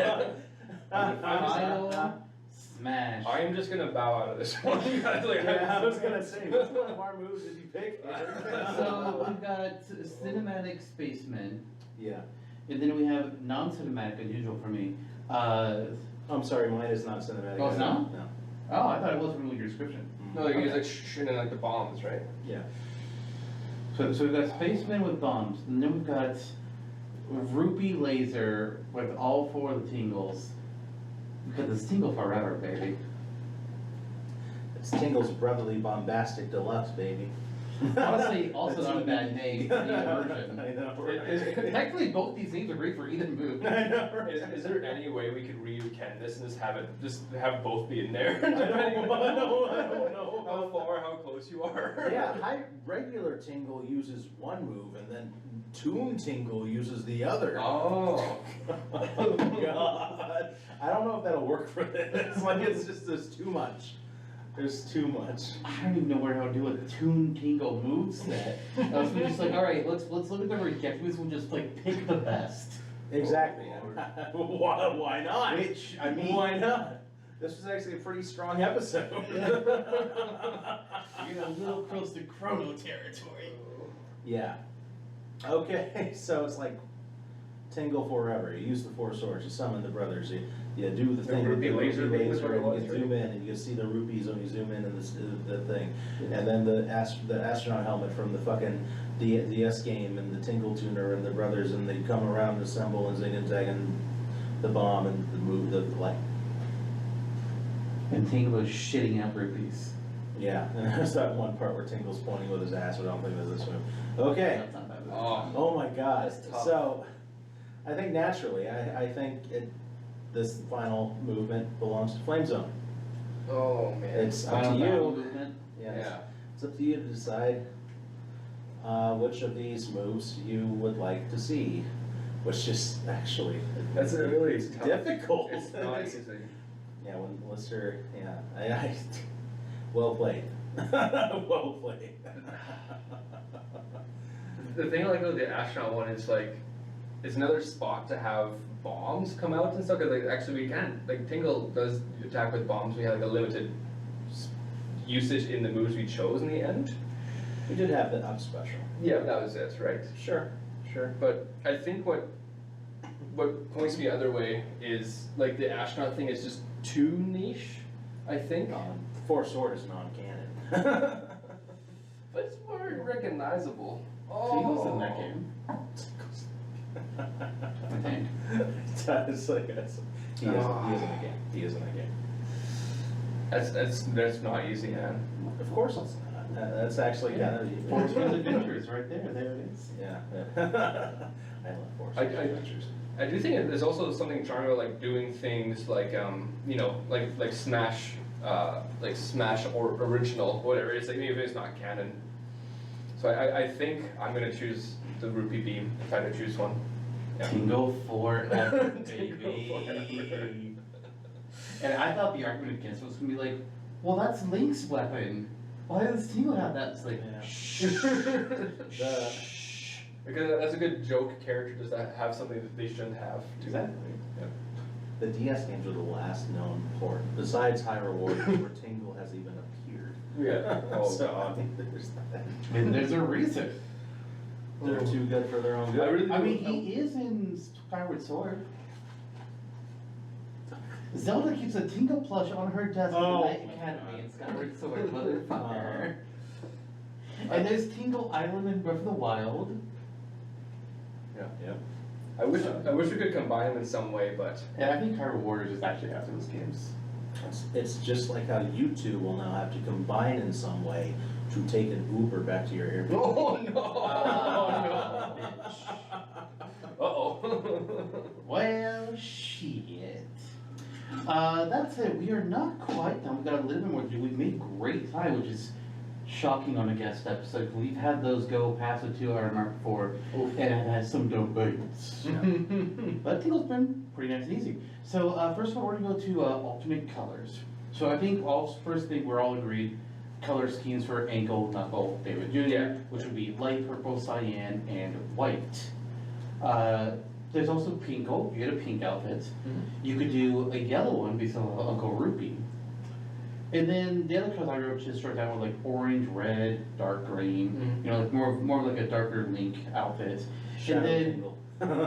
Final smash. I am just gonna bow out of this one. Yeah, I was gonna say, which one of our moves did you pick? So we've got cinematic spacemen, Yeah. and then we have non-cinematic, unusual for me. I'm sorry, mine is not cinematic. Oh, it's not? No. Oh, I thought it was from your description. No, you use like shooting like the bombs, right? Yeah. So we've got spacemen with bombs, and then we've got rupee laser with all 4 of the tingles. Because it's Tingle forever, baby. It's Tingle's Brotherly Bombastic Deluxe, baby. Honestly, also not a bad name for either version. I know, right? Technically, both these names are great for either move. I know, right? Is there any way we could re-ken this and just have both be in there? I don't know. How far, how close you are? Yeah, regular Tingle uses one move, and then Toon Tingle uses the other. Oh. Oh God! I don't know if that'll work for this. Like there's too much. There's too much. I don't even know where I would do a Toon Tingle move set. I was just like, all right, let's look at the rejections. We'll just like pick the best. Exactly. Why not? Which I mean, Why not? This was actually a pretty strong episode. you're a little close to Chrono territory. Yeah. Okay, so it's like Tingle forever. You use the 4 swords, you summon the brothers, you do the thing with the rupee laser thing is what it and was, you can zoom in and you can see the rupees when you zoom in and the thing. And then the astronaut helmet from the fucking DS game and the Tingle tuner and the brothers, and they come around and assemble and zig and zag and the bomb and the move, the light. And Tingle was shitting out rupees. Yeah, and there's that one part where Tingle's pointing with his ass, but I don't think that's this one. Okay. That's not bad. Oh my God. That's tough. So, I think naturally, I think this final movement belongs to Flamezone. Oh man. It's up to Final battle you. movement. Yeah. It's up to you to decide which of these moves you would like to see. Which is actually That's a really it's tough. difficult. It's not It's- easy. Yeah, when Lister, yeah, Well played. Well played. The thing I like about the astronaut one is like, it's another spot to have bombs come out and stuff, cause like, actually we can, like Tingle does attack with bombs, we had like a limited usage in the moves we chose in the end. We did have the up special. Yeah, that was it, right? Sure, sure. But I think what points me the other way is like the astronaut thing is just too niche, I think. Force Sword is non-canon. But it's more recognizable. Tingle's in that game. I think. It's like, he is in the game. He is in the game. That's not easy, man. Of course it's not. That's actually kind of... Force Wars Adventures, right there. There it is. Yeah. I love Force Wars Adventures. I do think there's also something charming about like doing things like you know, like Smash or original, whatever. It's like even if it's not canon. So I think I'm gonna choose the Rupee Beam if I had to choose one. Yeah. Tingle forever, Tingle baby. And I thought the argument against it was gonna be like, well, that's Link's weapon. Why does Tingle have that? It's like, Yeah. Because that's a good joke character, just to have something that they shouldn't have. Too. Exactly. Yeah. The DS games are the last known port, besides Hyrule Warriors, where Tingle has even appeared. Yeah. Oh, So, God. I think there's that. and there's a reason. They're too good for their own good. I really I do. mean, he is in Skyward Sword. Zelda keeps a Tingle plush on her desk at the Oh Night my Academy God. in Skyward Sword, motherfucker. And there's Tingle Island in Breath of the Wild. Yeah. Yep. I wish we could combine them in some way, but And I think Hyrule Warriors is actually after those games. It's just like how you two will now have to combine in some way to take an Uber back to your Airbnb. oh no! Uh-oh. Well, shit. That's it. We are not quite done. We've got a little bit more to do. We've made great time, which is shocking on a guest episode. We've had those go past the 2-hour mark before, and it has some debates. But Tingle's been pretty nice and easy. So first of all, we're gonna go to alternate colors. So I think first thing we're all agreed, color schemes for Ankle, Knuckle, David Jr., Yeah. which would be light purple, cyan, and white. There's also Pinkle, you get a pink outfit. You could do a yellow one based on Uncle Rupee. And then the other colors I wrote just start out with like orange, red, dark green, you know, like more like a darker Link outfit. Shadow and then Tingle.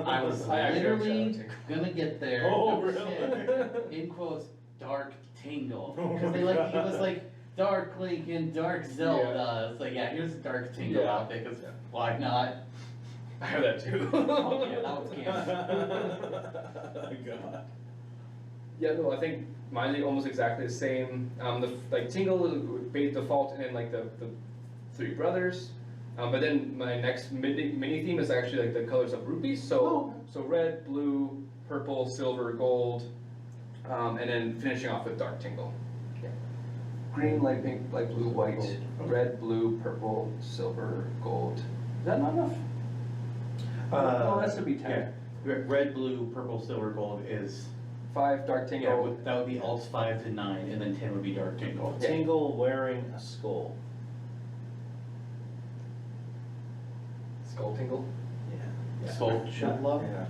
I was I actually have literally Shadow Tingle. gonna get there. Oh, No really? shit. In quotes, Dark Tingle. Because they like, it was like Dark Link and Dark Zelda. It's like, yeah, here's a Dark Tingle Yeah. outfit, because Yeah. why not? I have that too. Oh, yeah, that was canon. God. Yeah, no, I think mine's almost exactly the same. Like Tingle is default, and then like the three brothers. But then my next mini theme is actually like the colors of rupees. So red, blue, purple, silver, gold, and then finishing off with dark Tingle. Yeah. Green, light pink, light blue, white, red, blue, purple, silver, gold. Is that not enough? Oh, that's to be 10. Yeah. Red, blue, purple, silver, gold is 5 dark Tingle. yeah. That would be alts 5 to 9, and then 10 would be Dark Tingle. Yeah. Tingle wearing a skull. Skull Tingle. Yeah. Skull Shuttler. Yeah.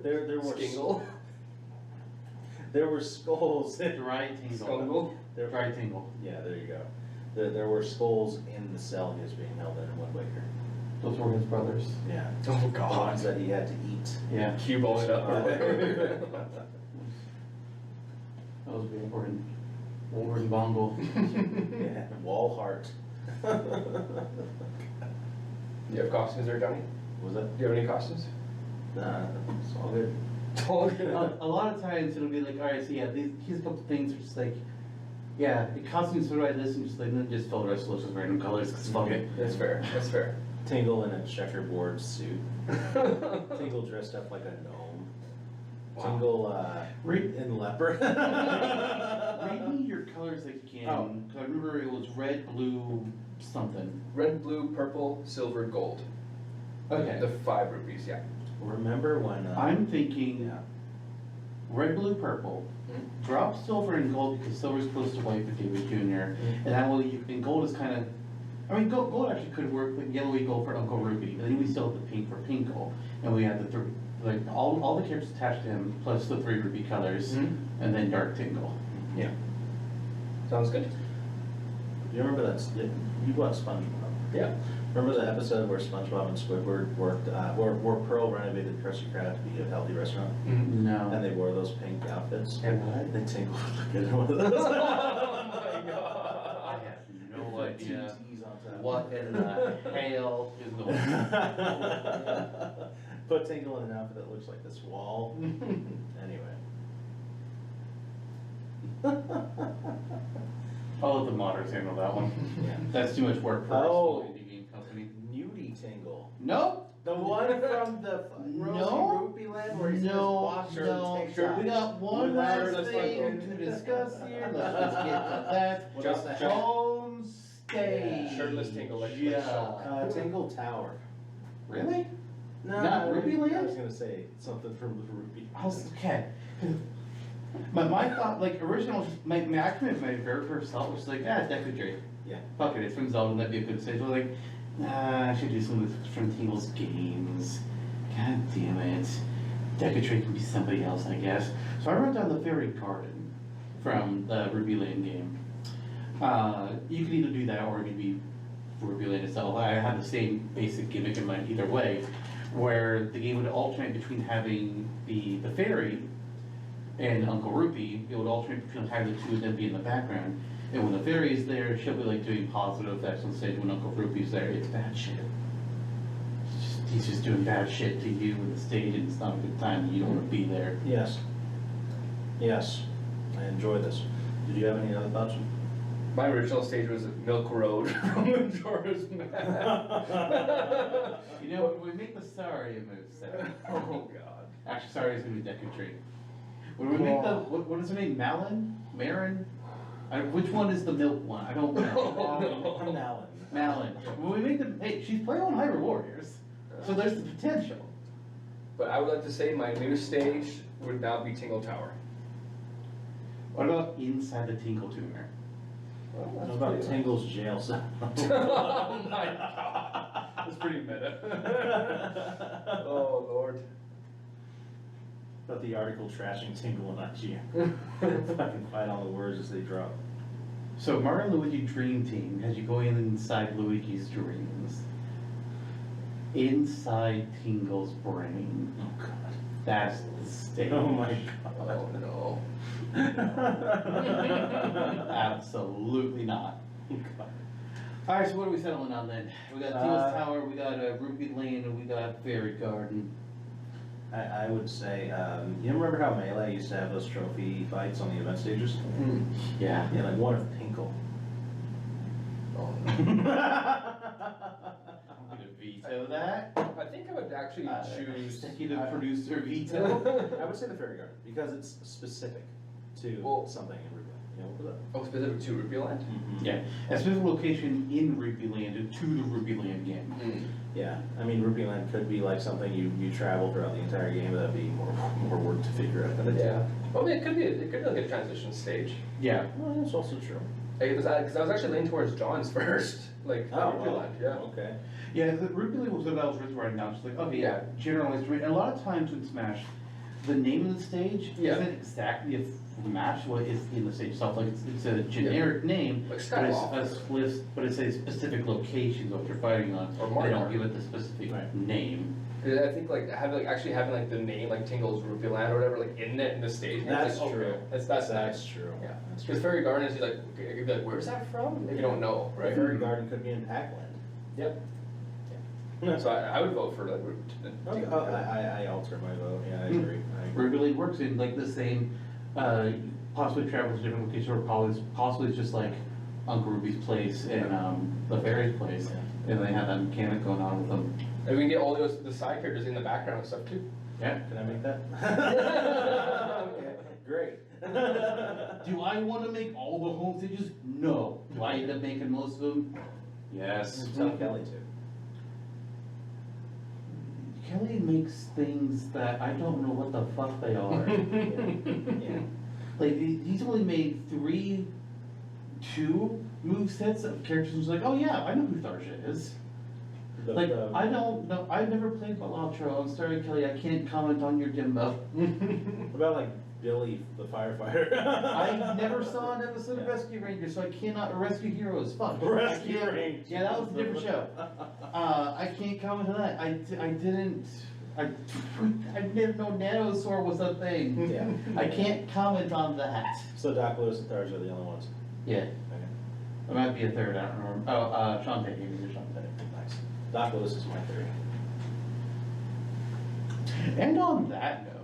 There were Skingle. there were skulls. Dry Tingle. Skungle. Dry Tingle. Yeah, there you go. There were skulls in the cell he was being held in Wind Waker. Those were his brothers. Yeah. Oh The ones that he had to eat. Yeah. Cue ball it up. That was very important. Wolverine Bongo. Yeah. Walhart. Do you have costumes there, Johnny? Was that? Do you have any costumes? Nah, it's all good. A lot of times it'll be like, alright, so yeah, here's a couple things, are just like, yeah, the costumes for this, and just like, then just fill the rest of those with random colors, cause fuck it. That's fair. That's fair. Tingle in a checkerboard suit. Tingle dressed up like a gnome. Wow. Tingle Read- in leopard. Read me your colors again, Oh. cause I remember it was red, blue, something. Red, blue, purple, silver, gold. Okay. The 5 rupees, yeah. Remember when? I'm thinking, Yeah. red, blue, purple. Drop silver and gold because silver is close to white for David Jr. And that way and gold is kind of, I mean, gold actually could work, like yellowy gold for Uncle Ruby, but then we still have the pink for Pinkle, and we have the three, like all the characters attached to him, plus the 3 Ruby colors, and then Dark Tingle. Yeah. Sounds good. Do you remember that? You watched SpongeBob. Yeah. Remember the episode where SpongeBob and Squidward worked, where Pearl renovated Krusty Krab to be a healthy restaurant? No. And they wore those pink outfits. And what? They Tingle would look at one of those. Oh my god. I have no idea T's on top. what in the hell is going on. Put Tingle in an outfit that looks like this wall. Anyway. I'll let the modders handle that one. Yeah. That's too much work for a Oh. small indie game company. Nudie Tingle. Nope. The one from the Rosie No. Rupee land where he's in his No, boxer no, and takes we off. got one Well, last that's thing fucking- to discuss here, let's get to that. What else that On stage. Shirtless Tingle, like Yeah. Tingle Tower. Really? No, Not Ruby Land? I was gonna say something from the Ruby. I was, okay. My thought, like, original, my very first thought was like, Decatrate. Yeah. Fuck it, it's from Zelda, that'd be a good stage. I was like, nah, I should do some of this from Tingle's games. God damn it. Decatrate can be somebody else, I guess. So I wrote down the Fairy Garden from the Ruby Land game. You could either do that or it could be Ruby Land itself. I had the same basic gimmick in mind either way, where the game would alternate between having the fairy and Uncle Rupee. It would alternate between having the two of them be in the background. And when the fairy is there, she'll be like doing positive effects on stage. When Uncle Rupee's there, it's bad shit. He's just doing bad shit to you in the stage, and it's not a good time, and you don't want to be there. Yes. Yes. I enjoy this. Did you have any other thoughts? My original stage was Milk Road from Majora's Mask. You know, when we make the Saria moveset, Oh god. actually Saria's gonna be Decatrate. When we make the, what is her name, Marin? Which one is the milk one? I don't know. I'm Alan. Malin. When we make the, hey, she's playing on Hyrule Warriors, so there's the potential. But I would like to say my new stage would now be Tingle Tower. What about inside the Tingle Tuner? Well, What that's about pretty Tingle's jail cell? Oh my god. That's pretty meta. Oh lord. About the article trashing Tingle and IGN. Fucking fight all the words as they drop. So Mario and Luigi Dream Team has you going inside Luigi's dreams. Inside Tingle's brain. Oh god. That's the stage. Oh my Oh god. no. Absolutely not. Oh god. Alright, so what are we settling on then? We got Tingle's Tower, we got Ruby Lane, and we got Fairy Garden. I would say, you remember how Melee used to have those trophy fights on the event stages? Yeah. Yeah, like one of Pinkle. Oh I'm gonna veto that. I think I would actually choose. Executive producer veto. I would say the Fairy Garden, because it's specific to Well- something in Ruby. You know, what's up? Oh, specific to Ruby Land? Yeah, a specific location in Ruby Land to the Ruby Land game. Yeah, I mean, Ruby Land could be like something you travel throughout the entire game, but that'd be more work to figure out. Yeah. Well, I mean, it could be like a transition stage. Yeah. Well, that's also true. Because I was actually leaning towards John's first, like Ruby Land, yeah. Okay. Yeah, the Ruby Land was what I was writing down. Just like, okay, yeah, generalized. And a lot of times in Smash, the name of the stage isn't exactly a match what is in the stage itself. Like it's a generic name, Like but it's Skywalker. but it's a specific location what you're fighting on. Or They Mario. don't give it the specific name. Because I think like actually having like the name like Tingle's Ruby Land or whatever like in the stage. name, That's it's like, true. Okay, that's nice. true. Yeah. That's Because true. Fairy Garden is like, you'd be like, where's that from? If you don't know, right? Fairy Garden could be in Pac-Land. Yep. No. So I would vote for like. Okay. Oh, I alter my vote. Yeah, I agree. Ruby Land works in like the same, possibly travel to different locations, or possibly it's just like Uncle Ruby's place and the fairy's place, and they have that mechanic going on with them. And we can get all the side characters in the background and stuff too. Yeah. Can I make that? Okay, great. Do I want to make all the home stages? No. Do I end up making most of them? Yes. Tell Kelly to. Kelly makes things that I don't know what the fuck they are. Yeah. Like, he's only made two movesets of characters who's like, oh yeah, I know who Tharsha is. Like, I don't know, I've never played Balatro, I'm sorry Kelly, I can't comment on your Dimbo. What about like Billy the firefighter? I never saw an episode of Rescue Rangers, so I cannot, Rescue Heroes, fuck. Rescue I can't- Rangers. Yeah, that was a different show. I can't comment on that, I didn't, I didn't know Nanosaur was a thing. Yeah. I can't comment on that. So Doc Lewis and Tharsha are the only ones. Yeah, Okay. there might be a third, I don't remember. Oh, Shantae, maybe there's Shantae. Nice. Doc Lewis is my theory. And on that note,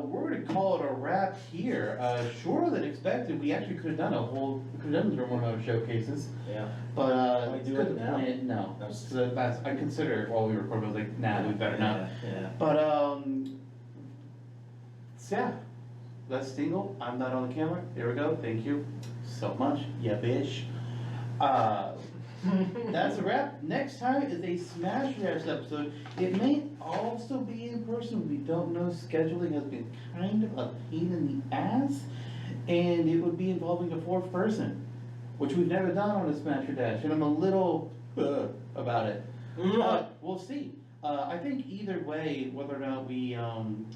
we're gonna call it a wrap here. Shorter than expected. We actually could have done the Remote showcases, Yeah. but Can we it's do good it to now? plan. No, That's- so that's I consider it while we recorded. I was like, nah, we better not. Yeah. But so yeah, that's Tingle. I'm not on the camera. There we go. Thank you so much. Yeah, bitch. That's a wrap. Next time is a Smash Reacts episode. It may also be in person. We don't know. Scheduling has been kind of a pain in the ass. And it would be involving a fourth person, which we've never done on a Smash Dash. And I'm a little about it. But we'll see. I think either way, whether or not we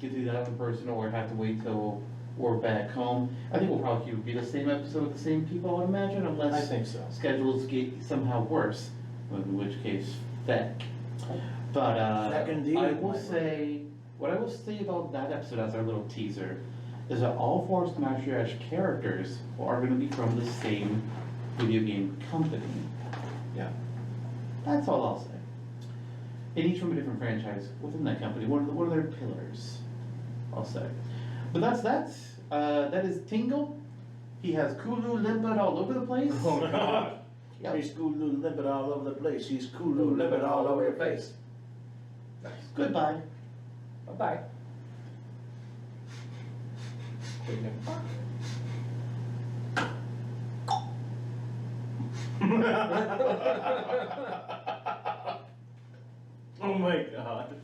get to do that in person or have to wait till we're back home, I think we'll probably be the same episode with the same people, I would imagine, unless I think so. schedules get somehow worse, in which case, feck. But Feck indeed, I will my say, what I will say about that episode as our little teaser is that all four Smash Dash characters are going to be from the same video game company. Yeah. That's all I'll say. And each from a different franchise within that company. What are their pillars? I'll say. But that is Tingle. He has Koo-loo-Limpah all over the place. Oh God. Yep. He's Koo-loo-Limpah all over the place. He's Koo-loo-Limpah all over your face. Nice. Goodbye. Bye-bye. Oh my God.